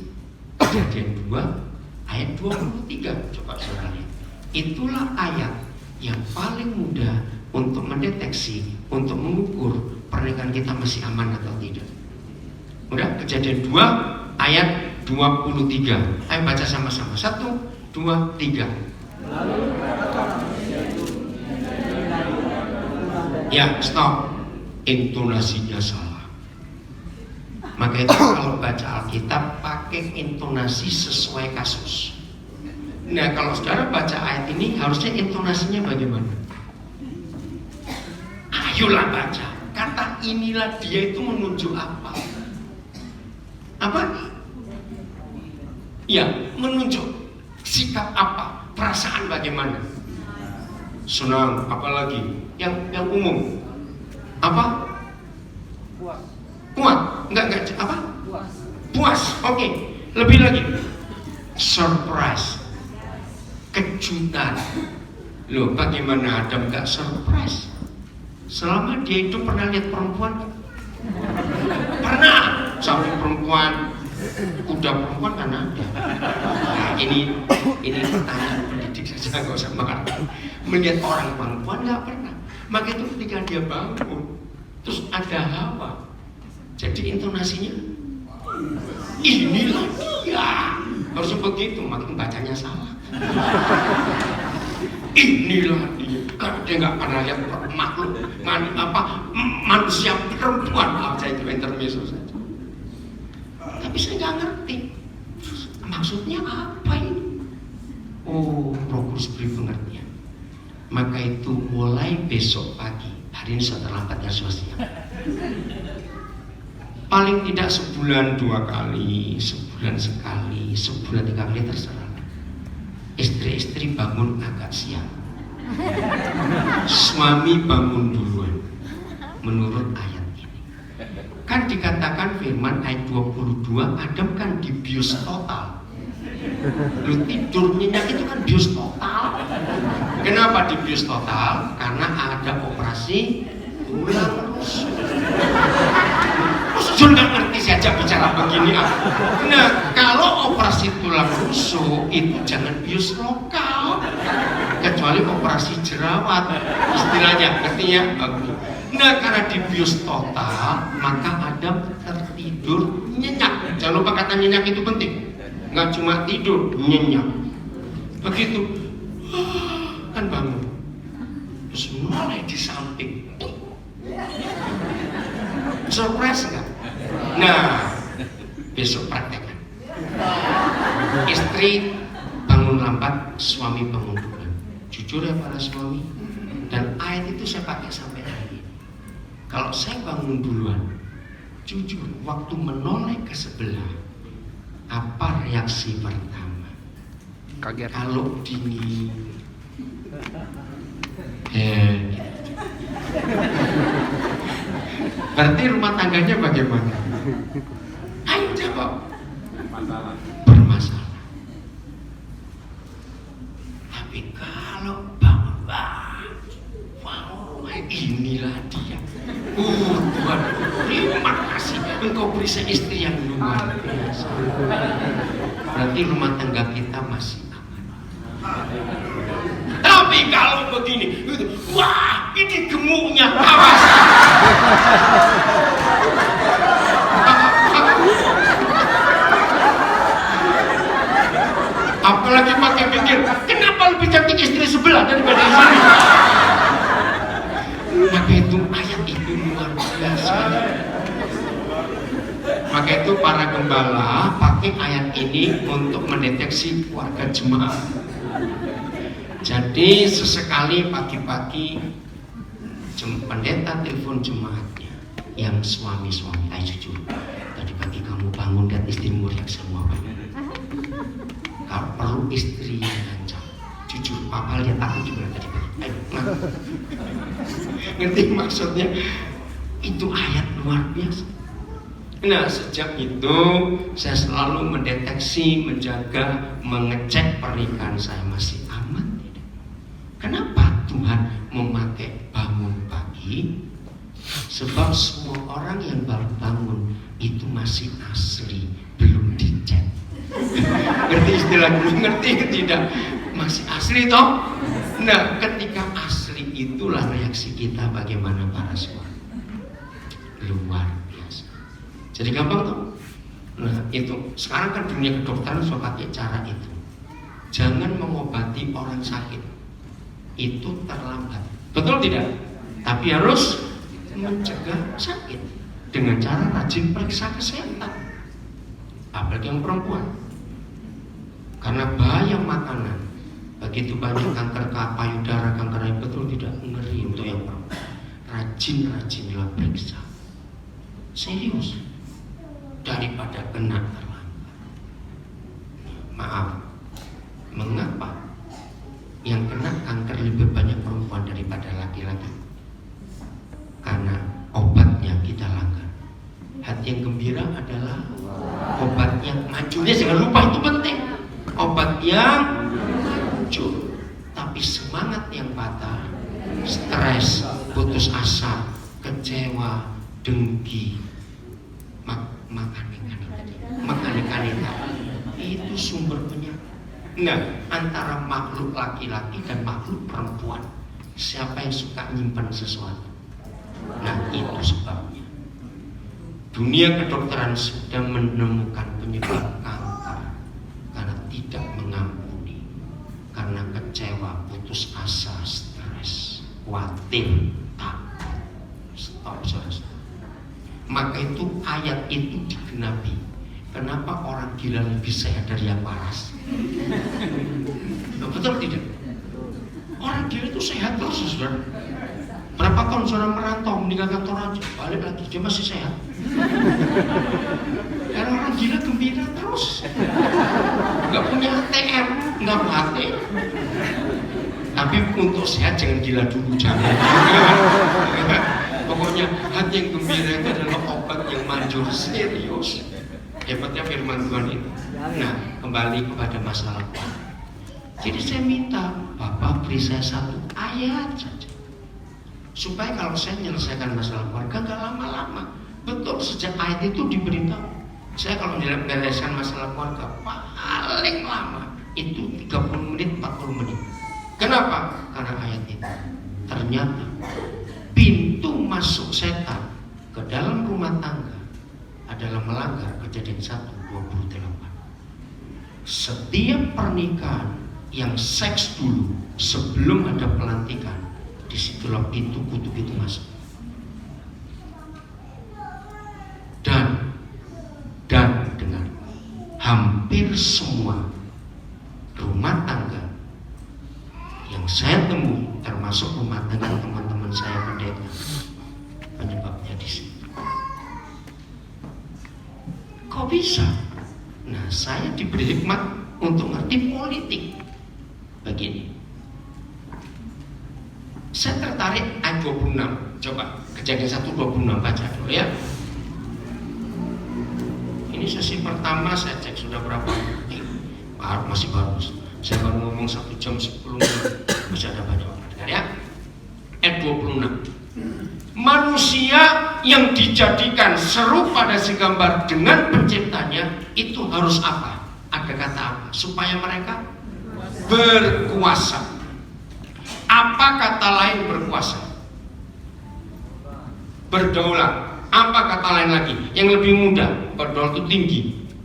Kejadian 2 ayat 23. Coba saudara lihat. Itulah ayat yang paling mudah untuk mendeteksi, untuk mengukur pernikahan kita masih aman atau tidak. Udah, Kejadian 2 ayat 23. Ayo baca sama-sama. 1, 2, 3. Lalu Ya, stop. Intonasinya salah. Maka itu kalau baca Alkitab pakai intonasi sesuai kasus. Nah, kalau saudara baca ayat ini harusnya intonasinya bagaimana? Ayolah baca. Kata inilah dia itu menunjuk apa? Apa? Ya, menunjuk sikap apa? Perasaan bagaimana? Senang, apalagi yang umum. Apa? Kuat. Enggak apa? Puas. Oke. Lebih lagi. Surprise. Kejutan. Loh, bagaimana Adam enggak surprise? Selama dia itu pernah lihat perempuan? Pernah. Sampai perempuan, kuda perempuan kan ada. Nah, ini pertanyaan pendidik saja, nggak usah mengerti. Melihat orang perempuan nggak pernah. Maka itu ketika dia bangun, terus ada Hawa. Jadi intonasinya, inilah dia. Harusnya begitu, makin bacanya salah. Inilah dia. Karena dia nggak pernah lihat makhluk manusia perempuan. Saya itu intermezzo saja. Tapi saya nggak ngerti maksudnya apa ini. Oh, Roh Kudus beri pengertian. Maka itu mulai besok pagi, hari ini sudah terlambat ya, siang. Paling tidak sebulan 2 kali, sebulan sekali, sebulan 3 kali terserah. Istri-istri bangun agak siang, suami bangun duluan. Menurut ayat ini, kan dikatakan firman ayat 22, Adam kan dibius total. Lu tidur nyenyak itu kan bius total. Kenapa dibius total? Karena ada operasi tulang rusuk. Sudah nggak ngerti saja bicara begini. Nah, kalau operasi tulang rusuk itu jangan bius lokal, kecuali operasi jerawat, istilahnya, ngerti ya? Nah, karena dibius total, maka Adam tertidur nyenyak. Jangan lupa kata nyenyak itu penting. Nggak cuma tidur, nyenyak. Begitu, kan bangun. Terus mulai di samping. Surprise nggak? Nah, besok praktekkan. Istri bangun lambat, suami bangun duluan. Jujur ya para suami. Dan ayat itu saya pakai sampai hari ini. Kalau saya bangun duluan, jujur, waktu menoleh ke sebelah, apa reaksi pertama? Kaget. Kalau dingin, berarti rumah tangganya bagaimana? Ayo jawab. Bermasalah. Tapi kalau bangun, wow, inilah dia. Tuhan, terima kasih. Engkau beri saya istri yang luar biasa. Berarti rumah tangga kita masih aman. Tapi kalau begini, wah, ini gemuknya, awas. Apalagi pakai pikir, kenapa lebih cantik istri sebelah daripada istri? Maka itu ayat itu luar biasa. Maka itu para gembala pakai ayat ini untuk mendeteksi keluarga jemaat. Jadi sesekali pagi-pagi pendeta telepon jemaatnya yang suami-suami, ayo jujur, tadi pagi kamu bangun dan istrimu yang semua bangun. Kalau perlu istri yang ngancam, jujur, papa lihat aku juga tadi pagi. Ayo, nah. Ngerti maksudnya? Itu ayat luar biasa. Nah, sejak itu saya selalu mendeteksi, menjaga, mengecek pernikahan saya masih aman tidak. Kenapa Tuhan memakai bangun pagi? Sebab semua orang yang baru bangun itu masih asli, belum dicek. Ngerti istilah dulu, ngerti tidak? Masih asli toh? Nah, ketika asli itulah reaksi kita bagaimana para suami. Luar biasa. Jadi gampang toh? Nah, itu sekarang kan dunia kedokteran sudah pakai cara itu. Jangan mengobati orang sakit. Itu terlambat. Betul tidak? Tapi harus mencegah sakit dengan cara rajin periksa kesehatan, apalagi yang perempuan. Karena bahaya makanan, begitu banyak kanker payudara, kanker rahim, betul tidak, ngeri untuk yang perempuan. Rajin-rajinlah periksa, serius, daripada kena terlambat. Maaf, mengapa yang kena kanker lebih banyak perempuan daripada laki-laki? Karena obatnya kita langgar. Hati yang gembira adalah obat yang manjurnya, jangan lupa itu penting. Obat yang manjur. Tapi semangat yang patah, stres, putus asa, kecewa, dengki, makani itu sumber penyakit. Nah, antara makhluk laki-laki dan makhluk perempuan, siapa yang suka nyimpan sesuatu? Nah, itu sebabnya dunia kedokteran sudah menemukan penyebab kanker karena tidak mengampuni, karena kecewa, putus asa, stres, khawatir, takut. Stop, saudara. Maka itu ayat itu digenapi. Kenapa orang gila lebih sehat dari yang waras? Betul tidak? Orang gila itu sehat terus, saudara. Berapa tahun saudara merantau, meninggalkan Toraja, balik lagi, dia masih sehat. Karena orang gila gembira terus, nggak punya ATM, nggak punya ATM. Tapi untuk sehat jangan gila dulu, jangan. Pokoknya hati yang gembira itu adalah obat yang manjur, serius. Hebatnya firman Tuhan ini. Nah, kembali kepada masalah Tuhan. Jadi saya minta Bapak beri saya satu ayat saja, supaya kalau saya menyelesaikan masalah keluarga gak lama-lama. Betul, sejak ayat itu diberitahu. Saya kalau menyelesaikan masalah keluarga paling lama itu 30 menit, 40 menit. Kenapa? Karena ayat itu. Ternyata pintu masuk setan ke dalam rumah tangga adalah melanggar Kejadian 1:28. Setiap pernikahan yang seks dulu sebelum ada pelantikan, disitulah pintu kutuk itu masuk. Dan dengar, hampir semua rumah tangga yang saya temui, termasuk rumah tangga teman-teman saya pendeta, penyebabnya di situ. Kok bisa? Nah, saya diberi hikmat untuk ngerti politik. Begini, saya tertarik ayat 26. Coba Kejadian 1:26 baca dulu ya. Ini sesi pertama saya cek sudah berapa menit. Masih bagus. Saya baru ngomong 1 jam 10 menit. Masih ada banyak orang dengar ya. Ayat 26. Manusia yang dijadikan serupa dan segambar dengan penciptanya itu harus apa? Ada kata apa? Supaya mereka berkuasa. Apa kata lain berkuasa? Berdaulat. Apa kata lain lagi? Yang lebih mudah. Berdaulat itu tinggi,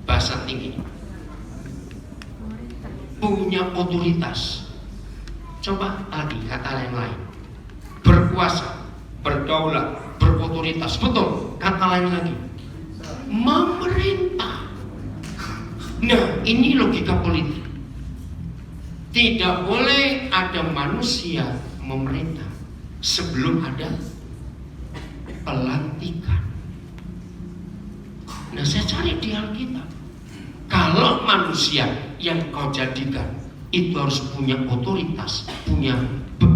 bahasa tinggi. Punya otoritas. Coba lagi kata lain. Berkuasa, berdaulat, berotoritas. Betul. Kata lain lagi, memerintah. Nah, ini logika politik. Tidak boleh ada manusia memerintah sebelum ada pelantikan. Nah, saya cari di Alkitab. Kalau manusia yang kau jadikan itu harus punya otoritas,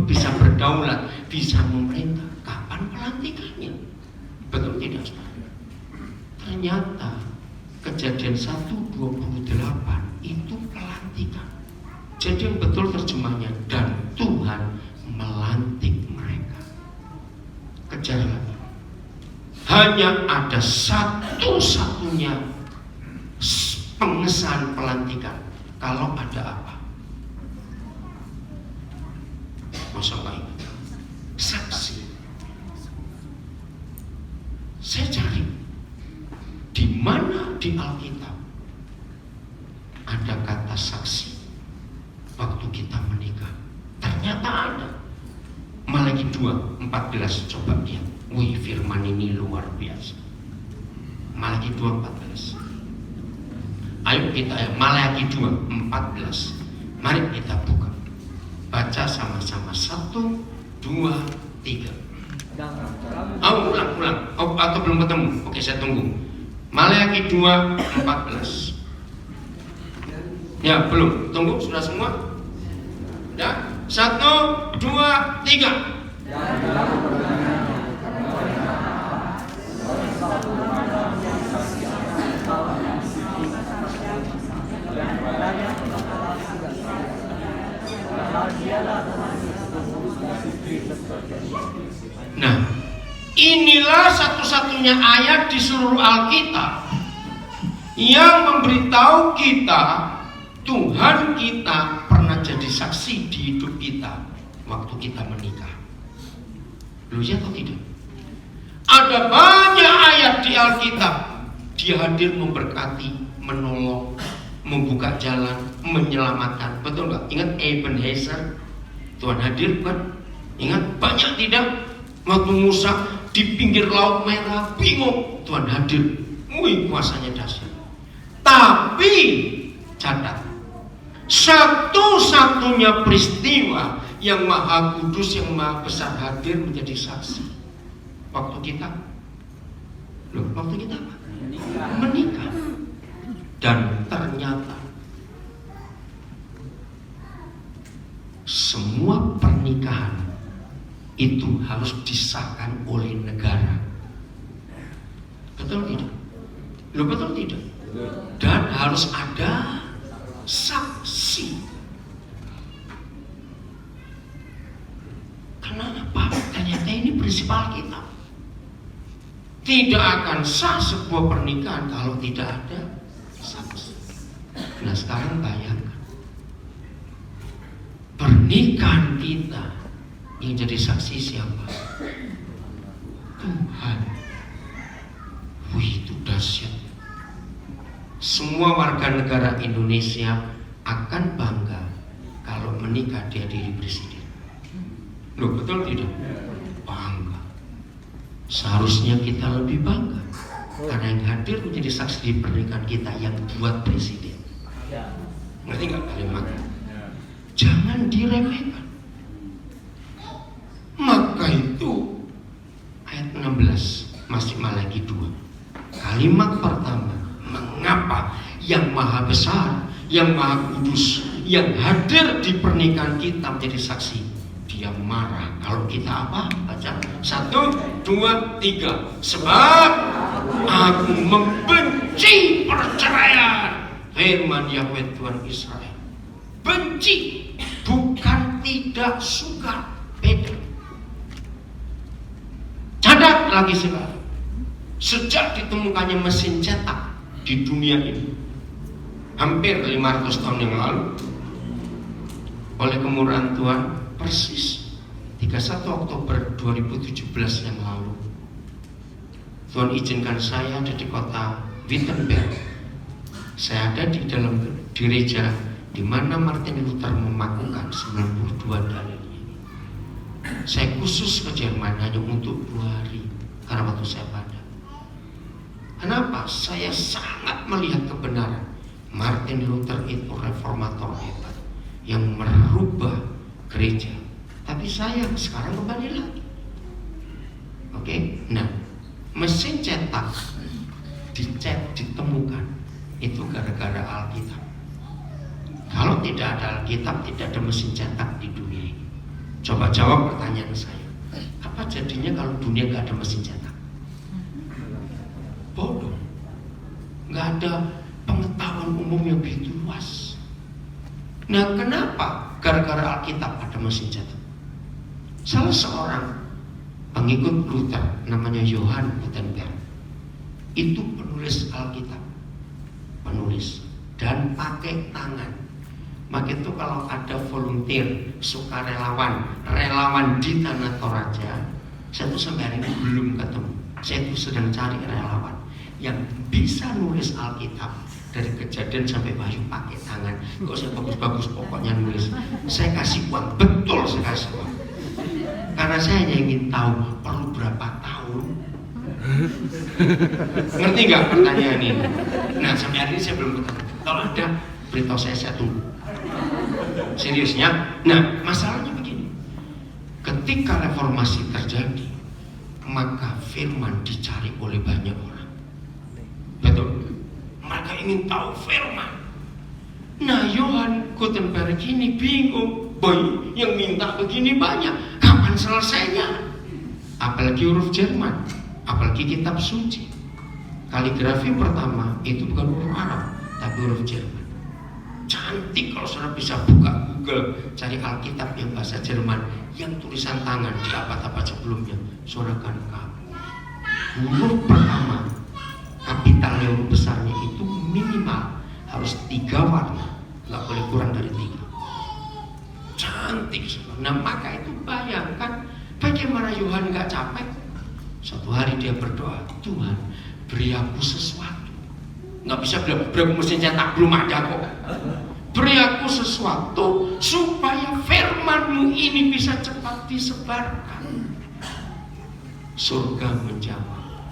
bisa berdaulat, bisa memerintah, kapan pelantikannya? Betul tidak? Ternyata Kejadian 1:28 itu pelantikan. Jadi yang betul terjemahnya, dan Tuhan melantik mereka. Kejar lagi. Hanya ada satu-satunya pengesahan pelantikan. Kalau ada apa? Masa nggak ingat? Saksi. Saya cari di mana di Alkitab ada kata saksi waktu kita menikah. Ternyata ada. Malaki 2:4 14 coba lihat. Wih, firman ini luar biasa. Malaki 2:14. Ayo kita Malaki 2:14. Mari kita buka. Baca sama-sama. 1, 2, 3. Ulang. Atau belum ketemu? Oke, saya tunggu. Malaki 2:14. Ya, belum. Tunggu, sudah semua? Ya. 1, 2, 3. Nah, inilah satu-satunya ayat di seluruh Alkitab yang memberitahu kita Tuhan kita pernah jadi saksi di hidup kita waktu kita menikah. Lu ya atau tidak? Ada banyak ayat di Alkitab. Dia hadir memberkati, menolong, membuka jalan, menyelamatkan. Betul nggak? Ingat Ebenezer? Tuhan hadir kan? Ingat banyak tidak? Waktu Musa di pinggir laut merah bingung, Tuhan hadir. Wih, kuasanya dahsyat. Tapi catat, satu-satunya peristiwa yang maha kudus, yang maha besar hadir menjadi saksi waktu kita apa? Menikah. Dan ternyata semua pernikahan itu harus disahkan oleh negara. Betul tidak? Betul tidak? Dan harus ada saksi. Kenapa? Ternyata ini prinsip Alkitab. Tidak akan sah sebuah pernikahan kalau tidak ada saksi. Nah, sekarang bayangkan pernikahan kita yang jadi saksi siapa? Tuhan. Wih, itu dahsyat. Semua warga negara Indonesia akan bangga kalau menikah dihadiri presiden. Loh, betul tidak? Bangga. Seharusnya kita lebih bangga karena yang hadir menjadi saksi di pernikahan kita yang buat presiden. Ngerti nggak kalimatnya? Jangan diremehkan. Maka itu ayat 16 masih Malaki 2. Kalimat pertama, mengapa yang maha besar, yang maha kudus, yang hadir di pernikahan kita menjadi saksi, dia marah kalau kita apa? Baca 1, 2, 3. Sebab aku membenci perceraian. Firman Yahweh Tuhan Israel. Benci, bukan tidak suka. Beda. Catat lagi sekarang. Sejak ditemukannya mesin cetak di dunia ini, hampir 500 tahun yang lalu, oleh kemurahan Tuhan, persis 31 Oktober 2017 yang lalu, Tuhan izinkan saya ada di kota Wittenberg. Saya ada di dalam gereja di mana Martin Luther memakukan 92 dalilnya. Saya khusus ke Jerman hanya untuk 2 hari karena waktu saya padat. Kenapa? Saya sangat melihat kebenaran. Martin Luther itu reformator hebat yang merubah gereja. Tapi sayang sekarang kembali lagi. Oke, nah mesin cetak ditemukan itu gara-gara Alkitab. Kalau tidak ada Alkitab, tidak ada mesin cetak di dunia ini. Coba jawab pertanyaan saya. Apa jadinya kalau dunia nggak ada mesin cetak? Bodoh. Nggak ada pengetahuan umum yang begitu luas. Nah, kenapa? Gara-gara Alkitab ada mesin cetak. Salah seorang pengikut Luther namanya Johann Gutenberg itu penulis Alkitab, penulis dan pakai tangan. Maka itu kalau ada volunteer, sukarelawan, relawan di Tanah Toraja, saya tuh sampai hari ini belum ketemu. Saya tuh sedang cari relawan yang bisa nulis Alkitab dari Kejadian sampai Wahyu pakai tangan. Kok saya bagus-bagus pokoknya nulis. Saya kasih uang, betul saya kasih uang. Karena saya hanya ingin tahu perlu berapa tahun. Ngerti nggak pertanyaan ini? Nah, sampai hari ini saya belum ketemu. Kalau ada, beritahu saya tunggu. Seriusnya. Nah, masalahnya begini. Ketika reformasi terjadi, maka firman dicari oleh banyak orang. Betul? Mereka ingin tahu firman. Nah, Johann Gutenberg ini bingung. Boy, yang minta begini banyak. Kapan selesainya? Apalagi huruf Jerman, apalagi kitab suci. Kaligrafi pertama itu bukan huruf Arab, tapi huruf Jerman. Cantik kalau saudara bisa buka Google, cari Alkitab yang bahasa Jerman, yang tulisan tangan di abad-abad sebelumnya, saudara akan kamu. Huruf pertama, kapitalnya huruf besarnya itu minimal harus 3 warna, nggak boleh kurang dari 3. Cantik saudara. Nah, maka itu bayangkan bagaimana Yohan nggak capek. Suatu hari dia berdoa, Tuhan beri aku sesuatu. Nggak bisa bilang beri aku mesin cetak, belum ada kok. Beri aku sesuatu supaya firman-Mu ini bisa cepat disebarkan. Surga menjawab,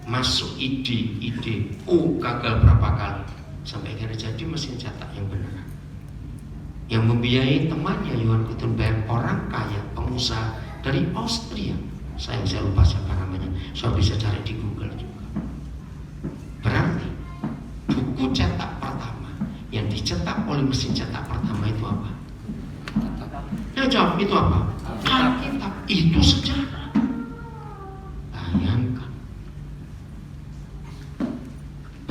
masuk ide, gagal berapa kali sampai akhirnya jadi mesin cetak yang benar. Yang membiayai temannya Johann Gutenberg, orang kaya, pengusaha dari Austria. Saya lupa siapa namanya. Saya bisa cari di Google juga. Berarti buku cetak pertama yang dicetak oleh mesin cetak pertama itu apa? Ya jawab, itu apa? Alkitab. Itu sejarah. Bayangkan.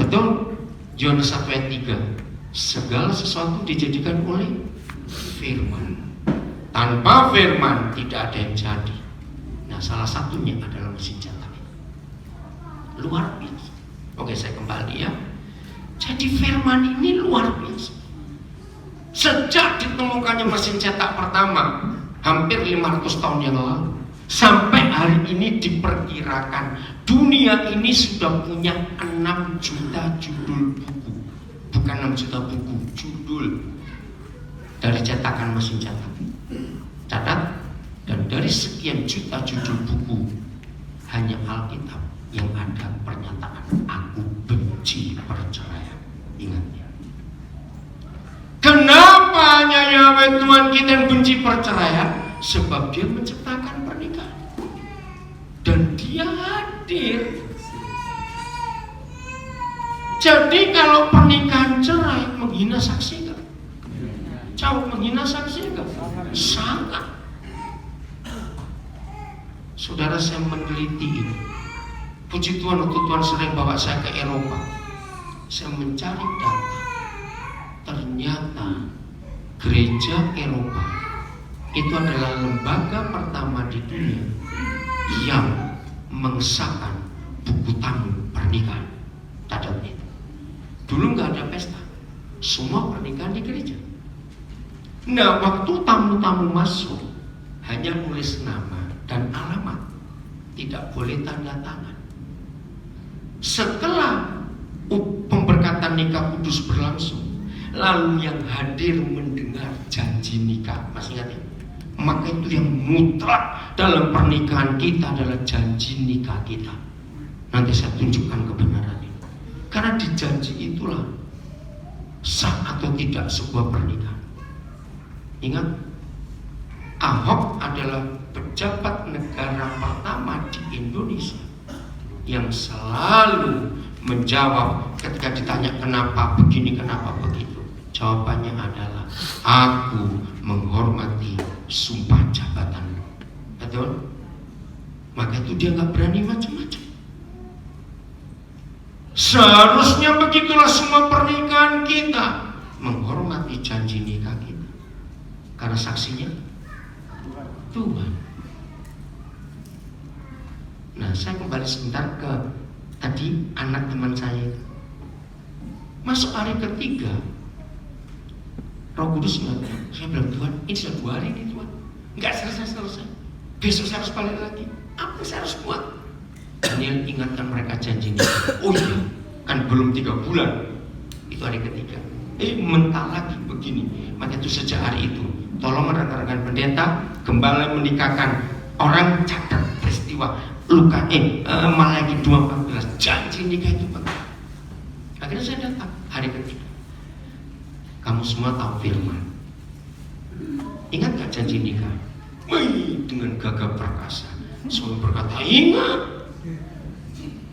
Betul? Yohanes 1 ayat 3. Segala sesuatu dijadikan oleh firman. Tanpa firman tidak ada yang jadi. Nah, salah satunya adalah mesin cetak. Luar biasa. Oke, saya kembali ya. Jadi firman ini luar biasa. Sejak ditemukannya mesin cetak pertama, hampir 500 tahun yang lalu, sampai hari ini diperkirakan dunia ini sudah punya 6 juta judul buku. Bukan 6 juta buku, judul dari cetakan mesin cetak. Catat, dan dari sekian juta judul buku, hanya Alkitab yang ada pernyataan aku benci perceraian. Ingat ya. Kenapa hanya Yahweh Tuhan kita yang benci perceraian? Sebab Dia menciptakan pernikahan dan Dia hadir. Jadi kalau pernikahan cerai menghina saksi kan? Jauh menghina saksi kan? Sangat. Saudara, saya meneliti ini. Puji Tuhan, waktu Tuhan sering bawa saya ke Eropa, saya mencari data. Ternyata gereja Eropa itu adalah lembaga pertama di dunia yang mengesahkan buku tamu pernikahan. Catat itu. Dulu nggak ada pesta, semua pernikahan di gereja. Nah, waktu tamu-tamu masuk hanya nulis nama dan alamat, tidak boleh tanda tangan. Setelah pemberkatan nikah kudus berlangsung, lalu yang hadir mendengar janji nikah, masih ingat ya? Maka itu yang mutlak dalam pernikahan kita adalah janji nikah kita. Nanti saya tunjukkan kebenaran ini. Karena di janji itulah sah atau tidak sebuah pernikahan. Ingat, Ahok adalah pejabat negara pertama di Indonesia yang selalu menjawab ketika ditanya kenapa begini, kenapa begitu. Jawabannya adalah aku menghormati sumpah jabatan. Betul? Maka itu dia nggak berani macam-macam. Seharusnya begitulah semua pernikahan kita, menghormati janji nikah kita. Karena saksinya Tuhan. Nah, saya kembali sebentar ke tadi anak teman saya. Masuk hari ketiga, Roh Kudus mengatakan, saya bilang, Tuhan, ini sudah 2 hari ini Tuhan, nggak selesai. Besok saya harus balik lagi. Apa saya harus buat? Daniel ingatkan mereka janjinya. Oh iya, kan belum 3 bulan. Itu hari ketiga. Mentah lagi begini. Maka itu sejak hari itu, tolong rekan-rekan pendeta, gembala menikahkan Orang catat peristiwa Malaki 2:14, janji nikah itu penting. Akhirnya saya datang hari ketiga. Kamu semua tahu firman. Ingat gak janji nikah? Wih, dengan gagah perkasa. Suami berkata, ingat.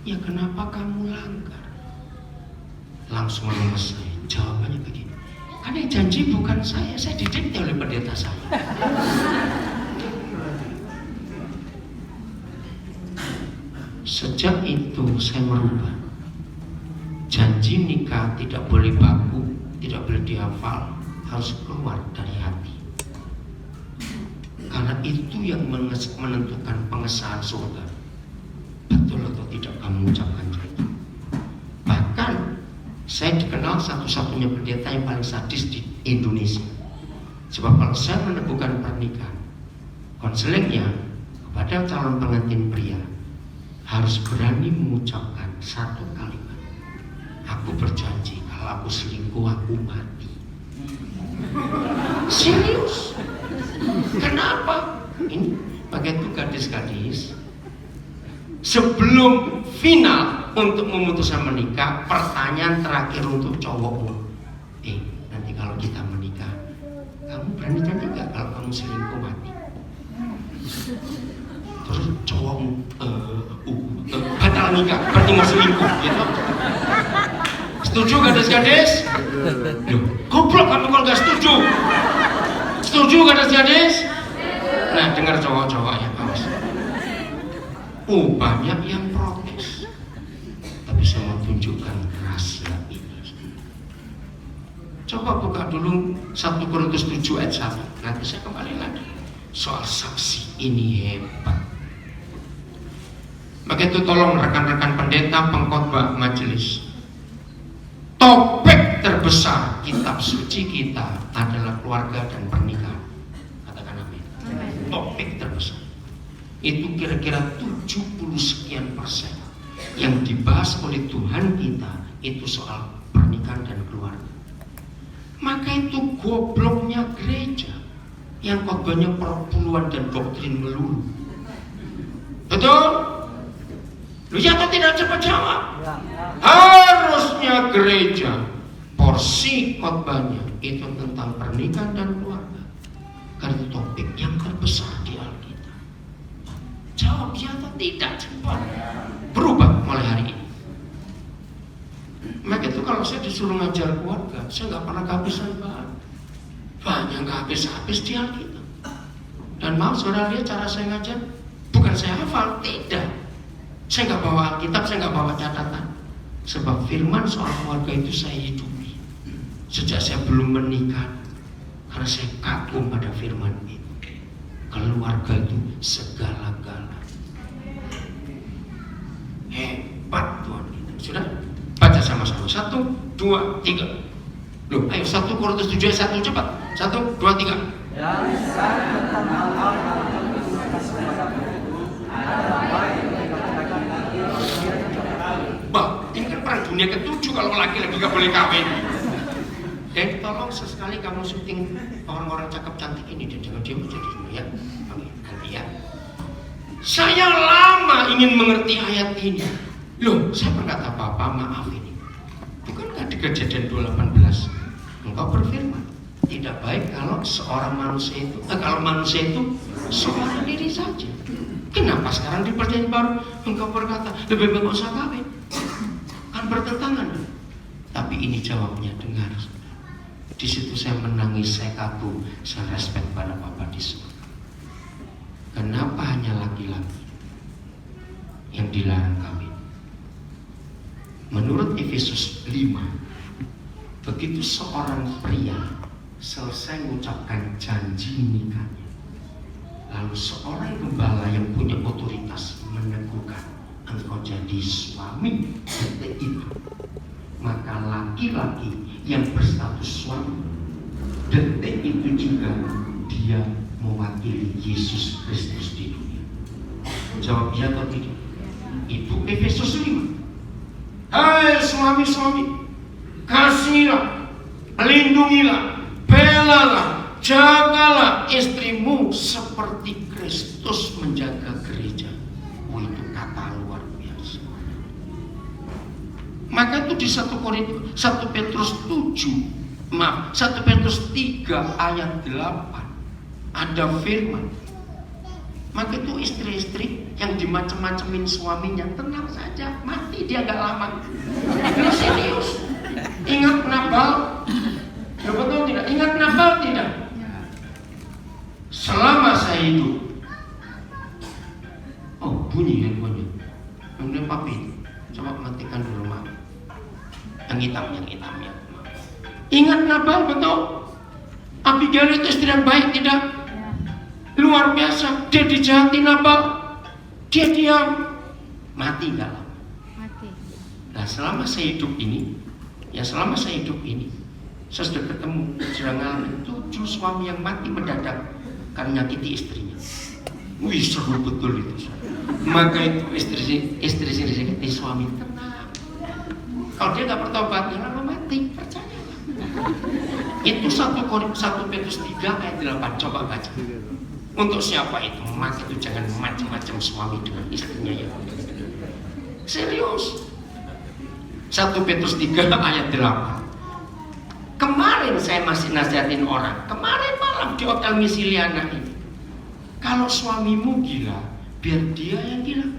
Ya kenapa kamu langgar? Langsung lemes saya. Jawabannya begini. Karena yang janji bukan saya didikte oleh pendeta saya. Sejak itu saya merubah. Janji nikah tidak boleh baku, tidak boleh dihafal, harus keluar dari hati. Karena itu yang menentukan pengesahan surga. Betul atau tidak kamu ucapkan janji. Bahkan saya dikenal satu-satunya pendeta yang paling sadis di Indonesia. Sebab kalau saya meneguhkan pernikahan, konselingnya kepada calon pengantin pria harus berani mengucapkan satu kalimat. Aku berjanji kalau aku selingkuh aku mati. Serius? Kenapa? Ini begitu gadis-gadis sebelum final untuk memutuskan menikah, pertanyaan terakhir untuk cowokmu. Nanti kalau kita menikah, kamu berani janji nggak kalau kamu selingkuh mati? Terus cowokmu batal nikah, berarti mau selingkuh, gitu. Setuju gadis-gadis? Loh, goblok kamu kalau nggak setuju. Setuju gadis-gadis? Nah, dengar cowok-cowok yang awas. Banyak yang protes. Tapi saya mau tunjukkan rahasia ini. Coba buka dulu 1 Korintus 7 ayat 1. Nanti saya kembali lagi. Soal saksi ini hebat. Maka itu tolong rekan-rekan pendeta, pengkhotbah majelis. Topik terbesar kitab suci kita adalah keluarga dan pernikahan. Katakan amin. Topik terbesar. Itu kira-kira 70% yang dibahas oleh Tuhan kita itu soal pernikahan dan keluarga. Maka itu gobloknya gereja yang khotbahnya perpuluhan dan doktrin melulu. Betul? Lu ya atau tidak cepat jawab? Harusnya gereja porsi khotbahnya itu tentang pernikahan dan keluarga. Karena itu topik yang terbesar di Alkitab. Jawab ya atau tidak cepat. Berubah mulai hari ini. Maka itu kalau saya disuruh ngajar keluarga, saya nggak pernah kehabisan bahan. Banyak nggak habis-habis di Alkitab. Dan mau saudara lihat cara saya ngajar, bukan saya hafal, tidak. Saya nggak bawa Alkitab, saya nggak bawa catatan. Sebab firman soal keluarga itu saya hidupi sejak saya belum menikah. Karena saya kagum pada firman itu. Keluarga itu segala-gala. Hebat Tuhan kita. Sudah? Baca sama-sama. 1, 2, 3. Loh, ayo 1 Korintus 7 ayat 1 cepat. 1, 2, 3. Dan saya tentang hal-hal yang kasih padaku adalah baik mereka katakan Bah, ini kan perang dunia ke-7 kalau laki-laki gak boleh kawin. Dan tolong sesekali kamu syuting orang-orang cakep cantik ini dan jangan diam aja di sini ya. Oke, nanti ya. Saya lama ingin mengerti ayat ini. Loh, saya berkata Bapak maaf ini. Bukankah di Kejadian 2:18 engkau berfirman tidak baik kalau seorang manusia itu kalau manusia itu seorang diri saja. Kenapa sekarang di perjanjian baru engkau berkata lebih baik usah kawin? Kan bertentangan. Tapi ini jawabnya, dengar. Di situ saya menangis, saya kagum, saya respect pada Bapak di surga. Kenapa hanya laki-laki yang dilarang kawin? Menurut Efesus 5, begitu seorang pria selesai mengucapkan janji nikahnya, lalu seorang gembala yang punya otoritas meneguhkan engkau jadi suami detik itu, maka laki-laki yang berstatus suami detik itu juga dia mewakili Yesus Kristus di dunia. Jawab ya atau tidak? Itu Efesus 5. Hai suami-suami, kasihilah, lindungilah, belalah, jagalah istrimu seperti Kristus menjaga gereja. Itu kata luar biasa. Maka itu di 1 Petrus 3 ayat 8 ada firman. Maka itu istri-istri yang dimacem-macemin suaminya, tenang saja, mati dia gak lama. Ini serius. Ingat Nabal? Ya betul tidak? Ingat Nabal tidak? Selama saya hidup. Oh, bunyi handphonenya. Kemudian papi, coba matikan dulu mak. Yang hitam ya. Ingat Nabal betul? Abigail itu istri yang baik tidak? Luar biasa. Dia dijahati Nabal, dia diam, mati gak lama. Mati. Nah selama saya hidup ini, saya sudah ketemu, sudah ngalamin 7 suami yang mati mendadak karena nyakiti istrinya. Wih, seru betul itu. Maka itu istri sini suami tenang. Kalau dia nggak bertobat, ya lama mati, percayalah. Itu 1 Petrus 3 ayat 8. Coba baca. Untuk siapa itu? Maka itu jangan macam-macam suami dengan istrinya ya. Serius. 1 Petrus 3 ayat 8. Kemarin saya masih nasihatin orang. Kemarin malam di hotel Misiliana ini. Kalau suamimu gila, biar dia yang gila.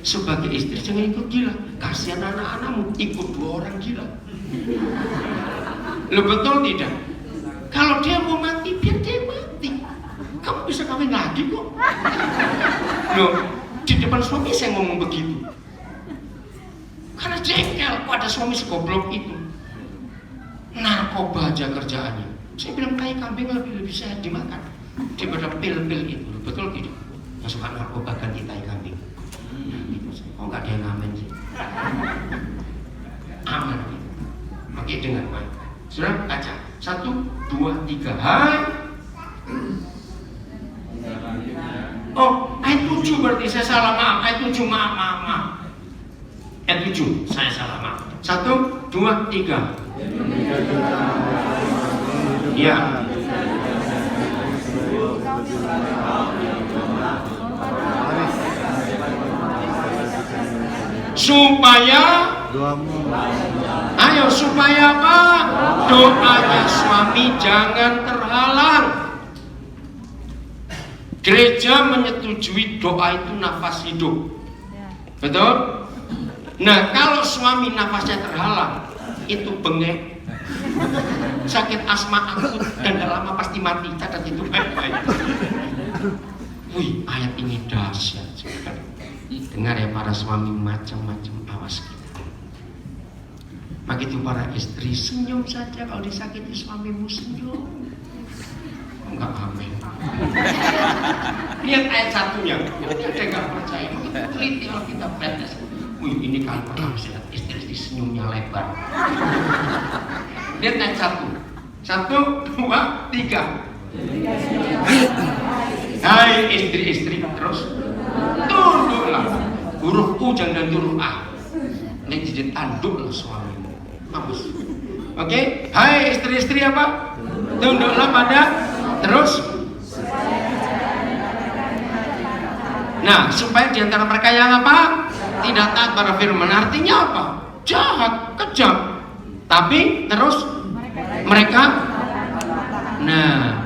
Sebagai istri jangan ikut gila. Kasihan anak-anakmu ikut 2 orang gila. Lo betul tidak? Kalau dia mau mati, biar dia mati. Kamu bisa kawin lagi kok. Loh, di depan suami saya ngomong begitu. Karena jengkel, kok ada suami segoblok itu. Narkoba aja kerjaannya. Saya bilang tai kambing lebih sehat dimakan daripada pil-pil itu. Betul tidak? Yang suka narkoba ganti tai kambing. Kok nggak ada yang ngamen sih? Aman. Oke, dengar baik. Sudah baca. 1, 2, 3. Hai. Oh, ayat 7 berarti saya salah, maaf. Ayat 7, maaf. Ayat 7, saya salah, maaf. 1, 2, 3. Ya. Supaya apa? Doanya suami jangan terhalang. Gereja menyetujui doa itu nafas hidup. Betul? Nah, kalau suami nafasnya terhalang, itu bengek, sakit asma akut, dan gak lama pasti mati. Catat itu baik-baik. Wih, ayat ini dahsyat. Dengar ya para suami, macam-macam awas kita. Maka itu para istri, senyum saja kalau disakiti suamimu, senyum. Enggak amin. Lihat ayat 1-nya. Ada nggak percaya? Teliti kalau kita batas. Wih, ini kali pertama saya lihat istri senyumnya lebar. Lihat ayat 1. 1, 2, 3. Hai istri-istri, terus tunduklah. Huruf U jangan huruf A. Ini jadi tanduklah suamimu. Bagus. Oke, hai istri-istri apa? Tunduklah pada. Terus, nah supaya diantara mereka yang apa? Tidak taat pada firman. Artinya apa? Jahat, kejam. Tapi terus mereka, nah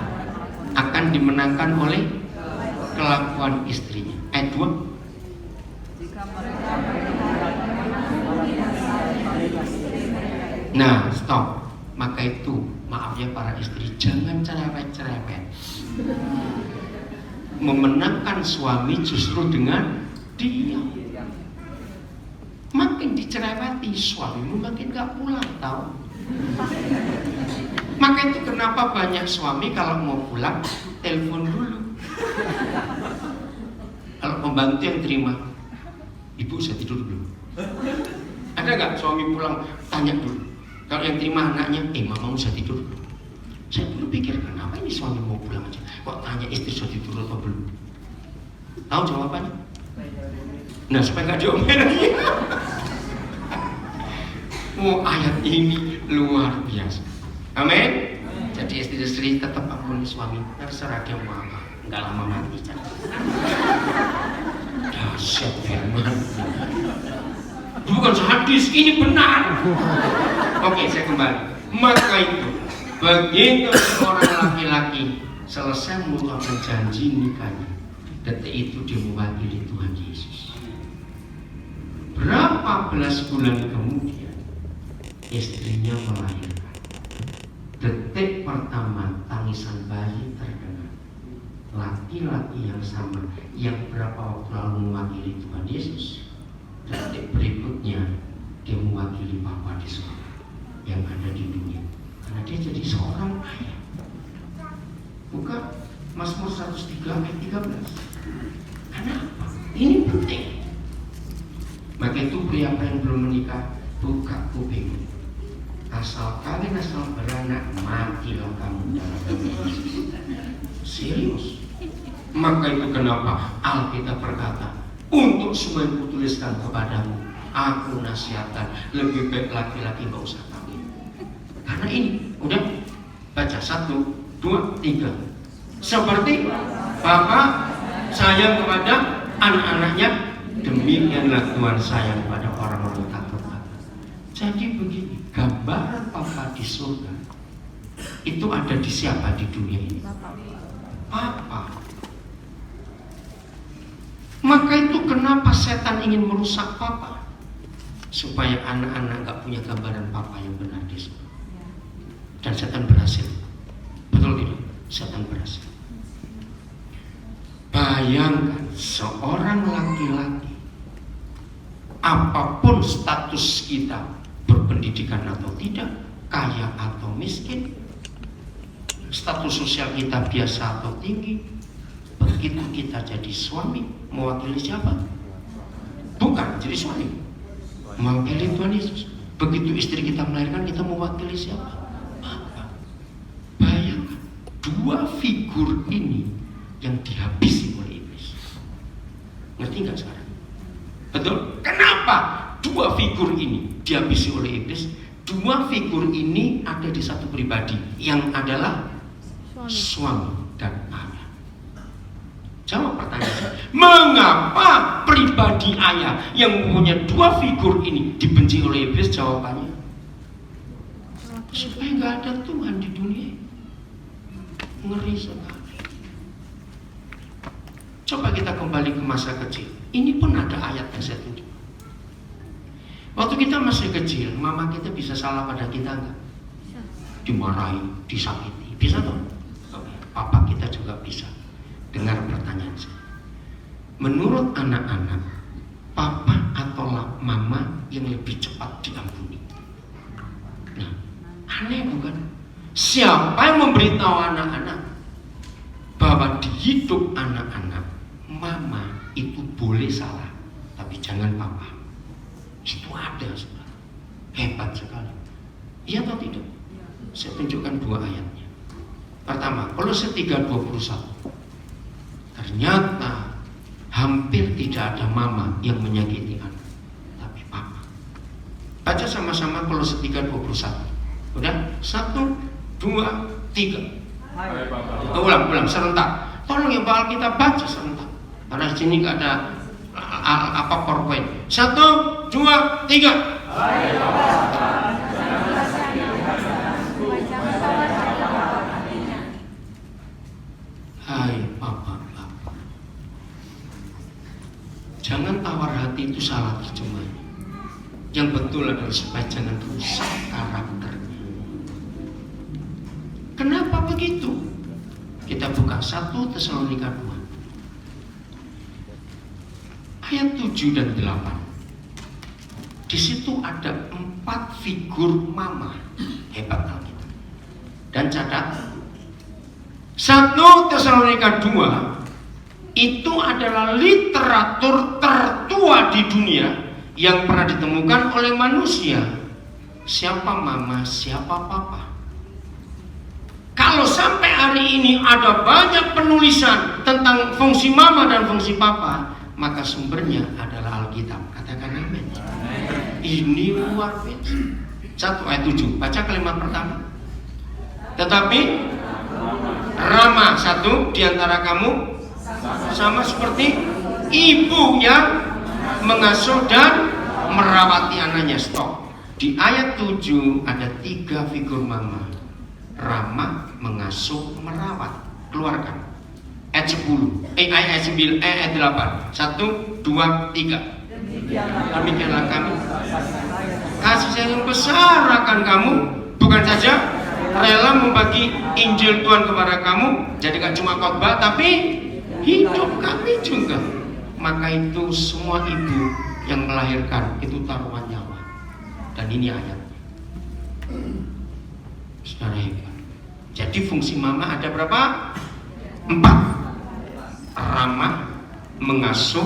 akan dimenangkan oleh kelakuan istrinya. Ayat 2. Nah, stop. Maka itu, maaf ya para istri, jangan cerewet-cerewet. Memenangkan suami justru dengan diam. Makin dicereweti, suamimu makin gak pulang, tahu? Maka itu kenapa banyak suami kalau mau pulang, telepon dulu. Kalau pembantu yang terima, ibu saya tidur dulu. Ada gak suami pulang, tanya dulu. Kalau yang terima anaknya, mama udah tidur dulu. Saya dulu pikir, kenapa ini suami mau pulang aja? Kok tanya istri sudah tidur atau belum? Tahu jawabannya? Nah, supaya gak diomelin. Oh, ayat ini luar biasa. Amin. Jadi istri-istri tetap ampuni suami, terserah dia mau apa. nggak lama mati kan. Dahsyat firman. Bukan hadis, ini benar. Oke, saya kembali. Maka itu, begitu seorang laki-laki selesai mengucapkan janji nikahnya, detik itu dia mewakili Tuhan Yesus. Berapa belas bulan kemudian istrinya melahirkan. Detik pertama tangisan bayi terdengar. Laki-laki yang sama yang berapa waktu lalu mewakili Tuhan Yesus, detik berikutnya dia mewakili Bapa di surga yang ada di dunia, karena dia jadi seorang ayah. Buka Mazmur 103 ayat 13. Kenapa? Ini penting. Maka itu pria yang belum menikah, buka kuping. Asal beranak, matilah kamu dalam nama Yesus. Serius. Maka itu kenapa Alkitab berkata, untuk semua yang kutuliskan kepadamu, aku nasihatkan, lebih baik laki-laki gak usah kawin. Karena ini, udah baca 1, 2, 3. Seperti Bapak sayang kepada anak-anaknya, demikianlah Tuhan sayang kepada orang-orang takut. Jadi begini, gambaran Papa di surga itu ada di siapa di dunia ini? Papa. Maka itu kenapa setan ingin merusak Papa? Supaya anak-anak gak punya gambaran Papa yang benar di surga. Dan setan berhasil. Betul tidak? Setan berhasil. Bayangkan seorang laki-laki, apapun status kita, berpendidikan atau tidak, kaya atau miskin, status sosial kita biasa atau tinggi, begitu kita jadi suami, mewakili siapa? Bukan jadi suami, mewakili Tuhan Yesus. Begitu istri kita melahirkan, kita mewakili siapa? Bapak. Bayangkan dua figur ini yang dihabisi oleh iblis. Ngerti nggak sekarang? Betul? Kenapa dua figur ini dihabisi oleh iblis? Dua figur ini ada di satu pribadi yang adalah suami dan ayah. Jawab pertanyaan saya. Mengapa pribadi ayah yang punya dua figur ini dibenci oleh iblis? Jawabannya, supaya nggak ada Tuhan di dunia. Ngeri sekali. Coba kita kembali ke masa kecil. Ini pun ada ayat yang saya tunjuk. Waktu kita masih kecil, mama kita bisa salah pada kita enggak? Dimarahi, disakiti. Bisa toh? Papa kita juga bisa. Dengar pertanyaan saya. Menurut anak-anak, papa atau mama yang lebih cepat diampuni? Nah, aneh bukan? Siapa yang memberitahu anak-anak bahwa di hidup anak-anak mama itu boleh salah, tapi jangan papa? Itu ada sebenarnya. Hebat sekali. Iya atau tidak? Saya tunjukkan dua ayatnya. Pertama, Kolose 3:21. Ternyata hampir tidak ada mama yang menyakiti anak, tapi papa. Baca sama-sama Kolose 3:21. Udah? 1, 2, 3. Ulang serentak. Tolong ya Pak kita baca serentak. Karena di sini nggak ada PowerPoint. 1, 2, 3. Hai Papa. Jangan tawar hati itu salah terjemahnya. Yang betul adalah supaya jangan rusak karakternya. Kenapa begitu? Kita buka 1 Tesalonika 2 ayat 7 dan 8. Di situ ada 4 figur mama. Hebat Alkitab. Dan catat 1 Tesalonika 2 itu adalah literatur tertua di dunia yang pernah ditemukan oleh manusia. Siapa mama, siapa papa? Kalau sampai hari ini ada banyak penulisan tentang fungsi mama dan fungsi papa, maka sumbernya adalah Alkitab. Katakan amin. Ini luar biasa. 1 ayat 7. Baca kalimat pertama. Tetapi Rama. Satu, di antara kamu sama seperti ibu yang mengasuh dan merawati anaknya. Stop. Di ayat 7 ada 3 figur mama. Rama, mengasuh, merawat. Keluarkan. Ayat 10, ayat 9, ayat 8. 1, 2, 3. Demikianlah kami. Kasih sayang besar akan kamu, bukan saja rela membagi Injil Tuhan kepada kamu, jadi gak cuma khotbah, tapi hidup kami juga. Maka itu semua ibu yang melahirkan itu taruhan nyawa. Dan ini ayat. Saudara hebat. Jadi fungsi mama ada berapa? 4. Ramah, mengasuh,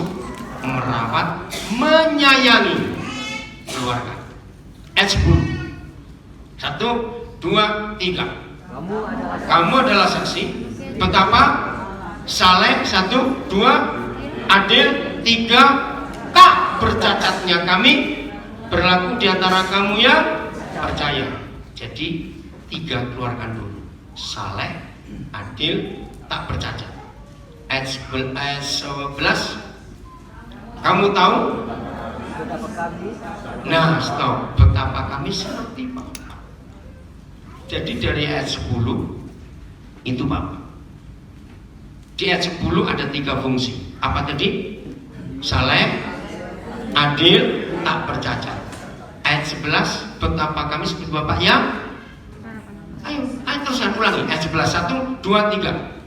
merawat, menyayangi keluarga. Ayat 10. 1, 2, 3. Kamu adalah saksi betapa saleh. 1, 2, adil. 3, tak bercacatnya kami berlaku di antara kamu yang percaya. Jadi 3 keluarkan dulu. Saleh, adil, tak bercacat. Ayat 11. Kamu tahu? Nah, stop. Betapa kami seperti Bapa. Jadi dari ayat 10 itu Bapa. Di ayat 10 ada 3 fungsi. Apa tadi? Saleh, adil, tak bercacat. Ayat 11, betapa kami seperti Bapak yang ayo terusan ulangi. Ayat 11, 1, 2, 3.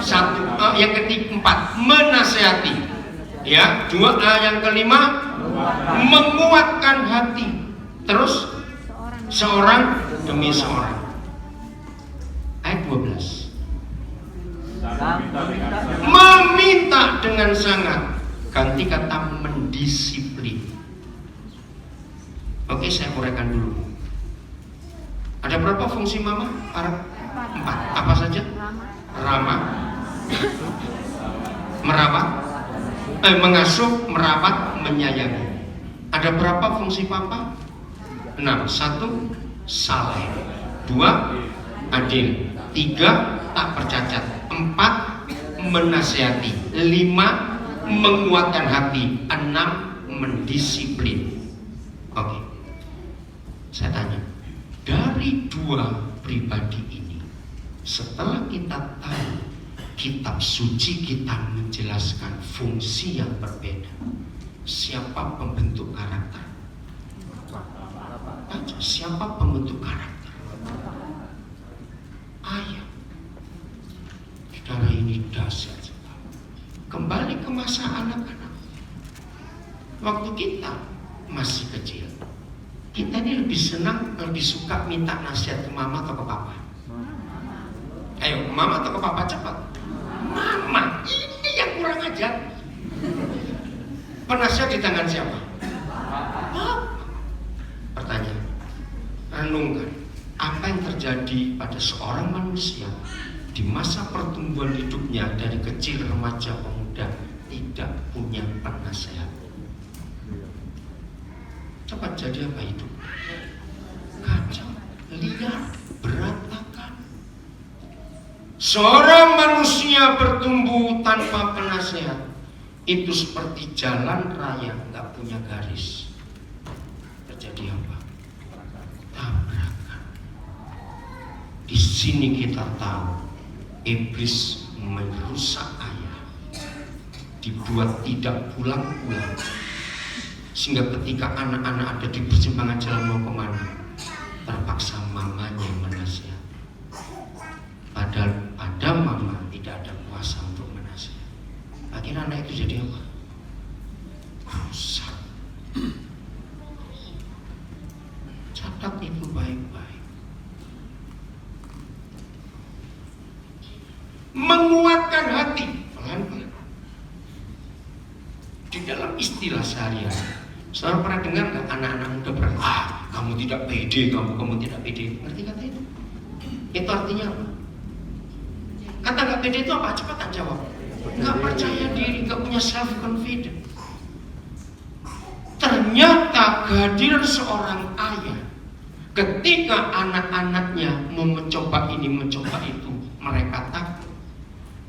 Satu, yang keempat, menasehati. Ya, 2, yang kelima, menguatkan hati. Terus seorang demi seorang. Ayat 12. Meminta dengan sangat. Ganti kata mendisiplin. Oke, saya uraikan dulu. Ada berapa fungsi mama? 4. Apa saja? Ramah, merawat, mengasuh, merawat, menyayangi. Ada berapa fungsi papa? 6. 1, saleh. 2, adil. 3, tak bercacat. 4, menasihati. 5, menguatkan hati. 6, mendisiplin. Oke, saya tanya, dari 2 pribadi ini, setelah kita tahu kitab suci kita menjelaskan fungsi yang berbeda, siapa pembentuk karakter? Siapa pembentuk karakter? Ayah. Saudara, ini dahsyat sekali. Kembali ke masa anak-anak. Waktu kita masih kecil, kita ini lebih senang, lebih suka minta nasihat ke mama atau ke papa? Ayo, mama atau ke papa? Cepat. Mama, ini yang kurang ajar. Penasihat di tangan siapa? Papa. Pertanyaan, renungkan apa yang terjadi pada seorang manusia di masa pertumbuhan hidupnya dari kecil, remaja, pemuda, tidak punya penasehat. Cepat jadi apa hidup? Kacau, liar, berantakan. Seorang manusia bertumbuh tanpa penasehat itu seperti jalan raya nggak punya garis. Terjadi apa? Tabrakan. Di sini kita tahu iblis merusak ayah, dibuat tidak pulang-pulang, sehingga ketika anak-anak ada di persimpangan jalan mau kemana, terpaksa mamanya menasihat. Padahal pada mama tidak ada kuasa untuk menasihat. Akhirnya anak itu jadi apa? Rusak. Catat itu baik-baik. Menguatkan hati pelan-pelan. Di dalam istilah sehari-hari, saudara pernah dengar nggak anak-anak muda berkata, kamu tidak pede, kamu tidak pede. Ngerti kata itu? Itu artinya apa? Kata nggak pede itu apa? Cepatan jawab. Nggak percaya diri, nggak punya self confidence. Ternyata kehadiran seorang ayah Ketika anak-anaknya mau mencoba ini, mencoba itu, mereka takut.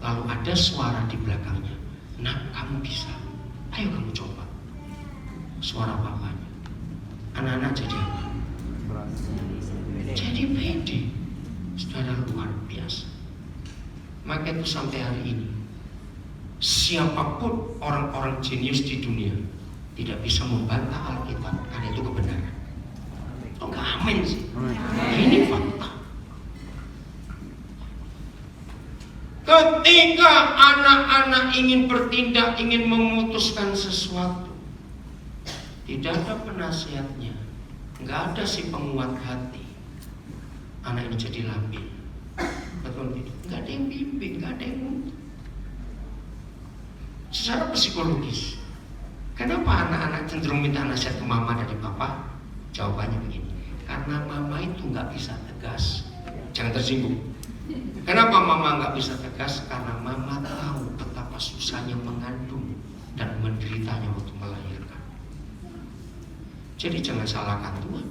Lalu ada suara di belakangnya, "Nak, kamu bisa. Ayo kamu coba." Suara papanya. Anak-anak jadi apa? Jadi pede. Saudara, luar biasa. Maka itu sampai hari ini, siapapun orang-orang jenius di dunia tidak bisa membantah Alkitab karena itu kebenaran. Oh, enggak amin sih. Ini fakta. Ketika anak-anak ingin bertindak, ingin memutuskan sesuatu, tidak ada penasihatnya, nggak ada si penguat hati, anak ini jadi labil. Betul gitu? Nggak ada yang bimbing, nggak ada yang nuntut. Secara psikologis, kenapa anak-anak cenderung minta nasihat ke mama dari papa? Jawabannya begini, karena mama itu nggak bisa tegas. Jangan tersinggung. Kenapa mama nggak bisa tegas? Karena mama tahu betapa susahnya mengandung dan menderitanya waktu melahirkan. Jadi jangan salahkan Tuhan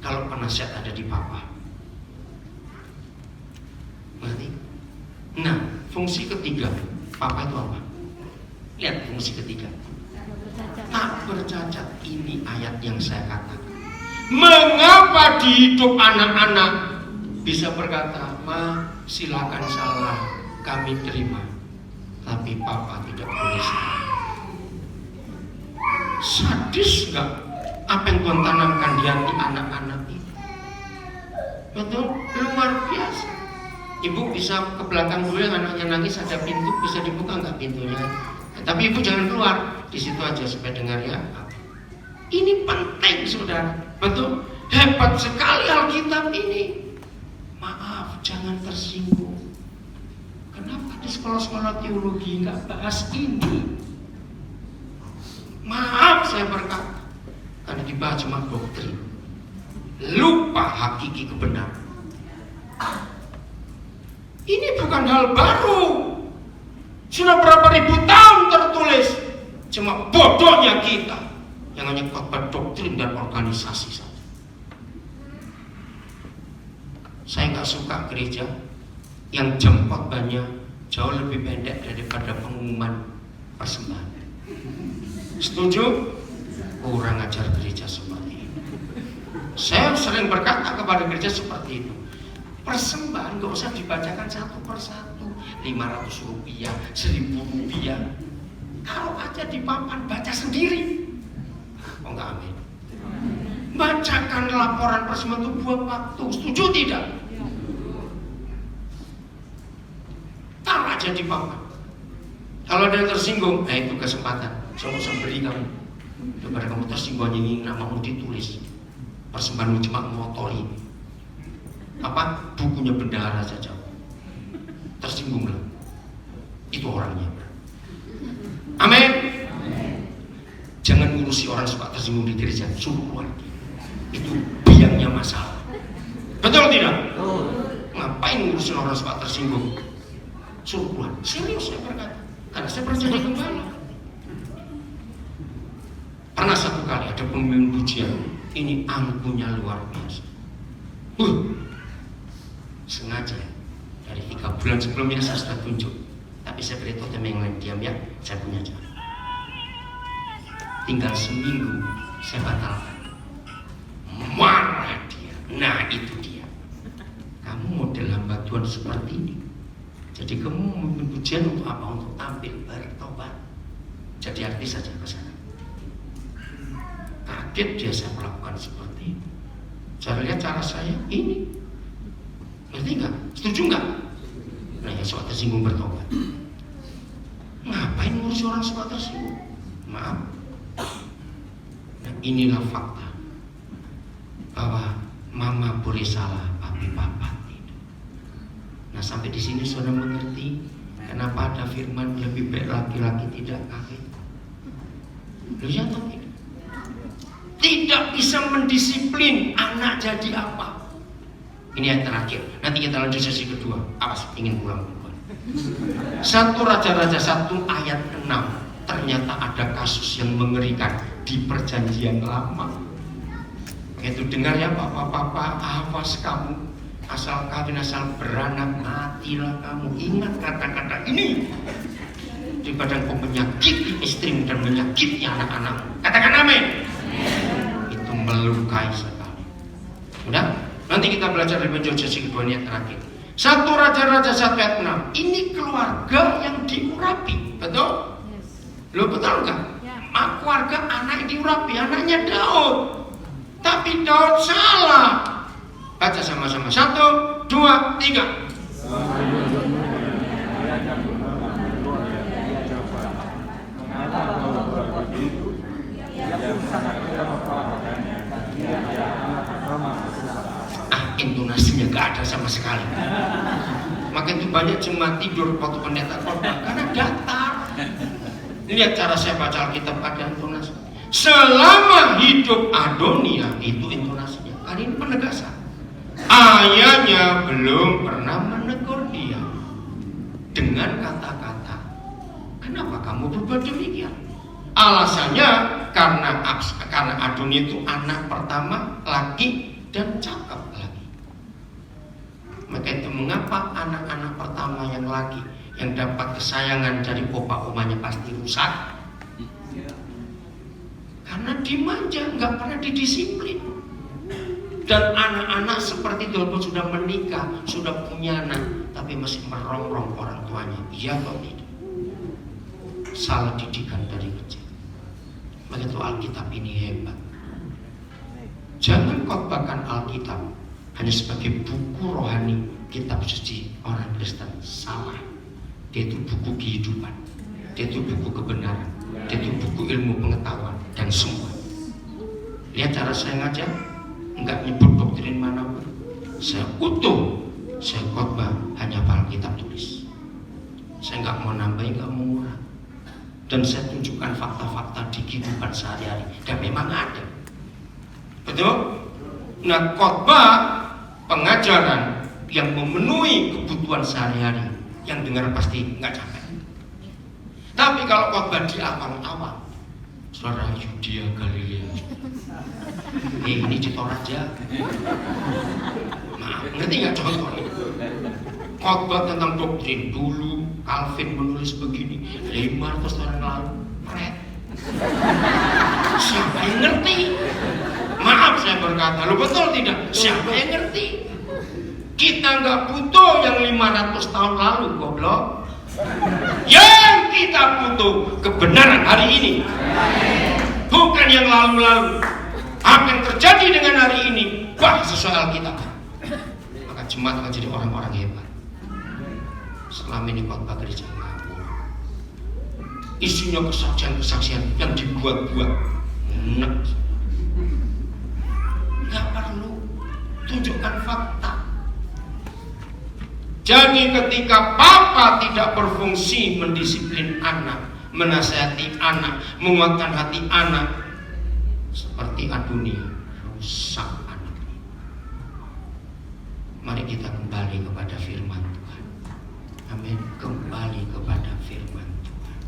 kalau penasihat ada di papa. Berarti, nah, fungsi ketiga papa itu apa? Lihat fungsi ketiga. Tak bercacat, ini ayat yang saya katakan. Mengapa di hidup anak-anak bisa berkata, "Ma, silakan salah, kami terima, tapi papa tidak boleh salah." Sadis nggak apa yang Tuhan tanamkan di hati anak-anak itu? Betul, luar biasa. Ibu bisa ke belakang dulu, yang anaknya nangis ada pintu, bisa dibuka nggak pintunya? Tapi ibu jangan keluar, di situ aja supaya dengar ya. Ini penting, saudara. Betul, hebat sekali Alkitab ini. Maaf, jangan tersinggung. Kenapa di sekolah-sekolah teologi nggak bahas ini? Maaf saya berkata, karena dibahas cuma doktrin, lupa hakiki kebenaran. Ini bukan hal baru. Sudah berapa ribu tahun tertulis. Cuma bodohnya kita yang hanya khotbah doktrin dan organisasi saja. Saya nggak suka gereja yang jam khotbahnya jauh lebih pendek daripada pengumuman persembahan. Setuju? Kurang ajar gereja seperti itu. Saya sering berkata kepada gereja seperti itu. Persembahan nggak usah dibacakan satu persatu, 500 rupiah, 1000 rupiah. Kalau aja di papan baca sendiri. Oh enggak, amin. Bacakan laporan persembahan itu buang waktu. Setuju tidak? Taruh aja di papan. Kalau ada yang tersinggung, itu kesempatan. Saya mau beri kamu. Daripada kamu tersinggung ingin namamu ditulis. Persembahanmu cuma ngotori apa bukunya bendahara saja. Tersinggunglah. Itu orangnya. Amin. Jangan ngurusi orang suka tersinggung di gereja, suruh keluar. Itu biangnya masalah. Betul tidak? Ngapain ngurusin orang suka tersinggung? Suruh keluar. Serius saya berkata, karena saya percaya gembala. Pernah satu kali ada pemimpin pujian, ini angkuhnya luar biasa. Sengaja dari 3 bulan sebelumnya saya sudah tunjuk, tapi saya beritahu teman yang lain, diam ya, saya punya cara. Tinggal seminggu saya batalkan. Marah dia. Nah itu dia. Kamu model hamba Tuhan seperti ini. Jadi kamu memimpin pujian untuk apa? Untuk tampil bertobat. Jadi artis saja ke sana. Kaget dia saya melakukan seperti ini. Saya lihat cara saya ini. Ngerti nggak? Setuju nggak? Nah ya soal tersinggung bertobat. Ngapain ngurus orang soal tersinggung? Maaf. Nah inilah fakta bahwa mama boleh salah, tapi papa tidak. Nah sampai di sini sudah mengerti kenapa ada firman lebih baik laki-laki tidak kawin. Lu ya tahu tidak? Tidak bisa mendisiplin anak jadi apa? Ini yang terakhir. Nanti kita lanjut sesi kedua. Awas, ingin pulang duluan. 1 Raja-Raja 1 ayat 6. Ternyata ada kasus yang mengerikan di perjanjian lama. Begitu dengar ya bapak-bapak, awas kamu, asal kawin asal beranak matilah kamu. Ingat kata-kata ini, daripada kau menyakiti istrimu dan menyakiti anak-anakmu. Katakan amin. Itu melukai sekali. Udah? Nanti kita belajar di sesi kedua ini yang terakhir. 1 Raja-Raja 1 ayat 6. Ini keluarga yang diurapi, betul? Lo betul nggak? Keluarga anak yang diurapi, anaknya Daud. Tapi Daud salah. Baca sama-sama. 1, 2, 3. Intonasinya gak ada sama sekali. Maka itu banyak jemaat tidur waktu pendeta khotbah karena datar. Lihat cara saya baca Alkitab, ada intonasi. Selama hidup Adonia itu intonasinya. Kali ini penegasan. Ayahnya belum pernah menegur dia dengan kata-kata, kenapa kamu berbuat demikian? Alasannya karena Adonia itu anak pertama laki dan cakep lagi. Maka itu mengapa anak-anak pertama yang laki yang dapat kesayangan dari opa omanya pasti rusak? Karena dimanja, nggak pernah didisiplin. Dan anak-anak seperti itu walaupun sudah menikah, sudah punya anak, tapi masih merongrong orang tuanya. Iya atau tidak? Salah didikan dari kecil. Maka itu Alkitab ini hebat. Jangan khotbahkan Alkitab hanya sebagai buku rohani, kitab suci orang Kristen. Salah. Dia itu buku kehidupan, dia itu buku kebenaran, dia itu buku ilmu pengetahuan dan semua. Lihat cara saya ngajar, enggak nyebut doktrin manapun. Saya utuh, saya khotbah hanya Alkitab tulis. Saya enggak mau nambah, enggak mau ngurang. Dan saya tunjukkan fakta-fakta di kehidupan sehari-hari dan memang ada. Betul? Nah, khotbah pengajaran yang memenuhi kebutuhan sehari-hari, yang dengar pasti nggak capek. Tapi kalau khotbah di awal-awal, saudara Yudea Galilea, ini di Toraja, maaf, ngerti nggak contohnya? Khotbah tentang doktrin dulu, Calvin menulis begini, 500 tahun lalu, pret. Siapa yang ngerti? Maaf saya berkata, lo betul tidak? Siapa yang ngerti? Kita nggak butuh yang 500 tahun lalu, goblok. Yang kita butuh kebenaran hari ini, bukan yang lalu-lalu. Apa yang terjadi dengan hari ini, wah sesuai Alkitab. Maka jemaat akan jadi orang-orang hebat. Selama ini khotbah gereja ngawur, isinya kesaksian-kesaksian yang dibuat-buat. Nggak perlu, tunjukkan fakta. Jadi ketika papa tidak berfungsi mendisiplin anak, menasihati anak, menguatkan hati anak, seperti Adonia, rusak anak. Mari kita kembali kepada firman Tuhan. Amin. Kembali kepada firman Tuhan.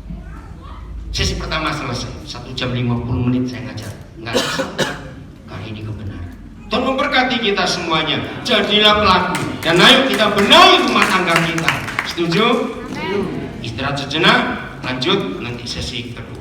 Sesi pertama selesai. 1 jam 50 menit saya ngajar. Nggak selesai. Kali ini kebenaran. Tuhan memberkati kita semuanya. Jadilah pelaku. Dan ayo kita benahi rumah tangga kita. Setuju? Istirahat sejenak. Lanjut nanti sesi kedua.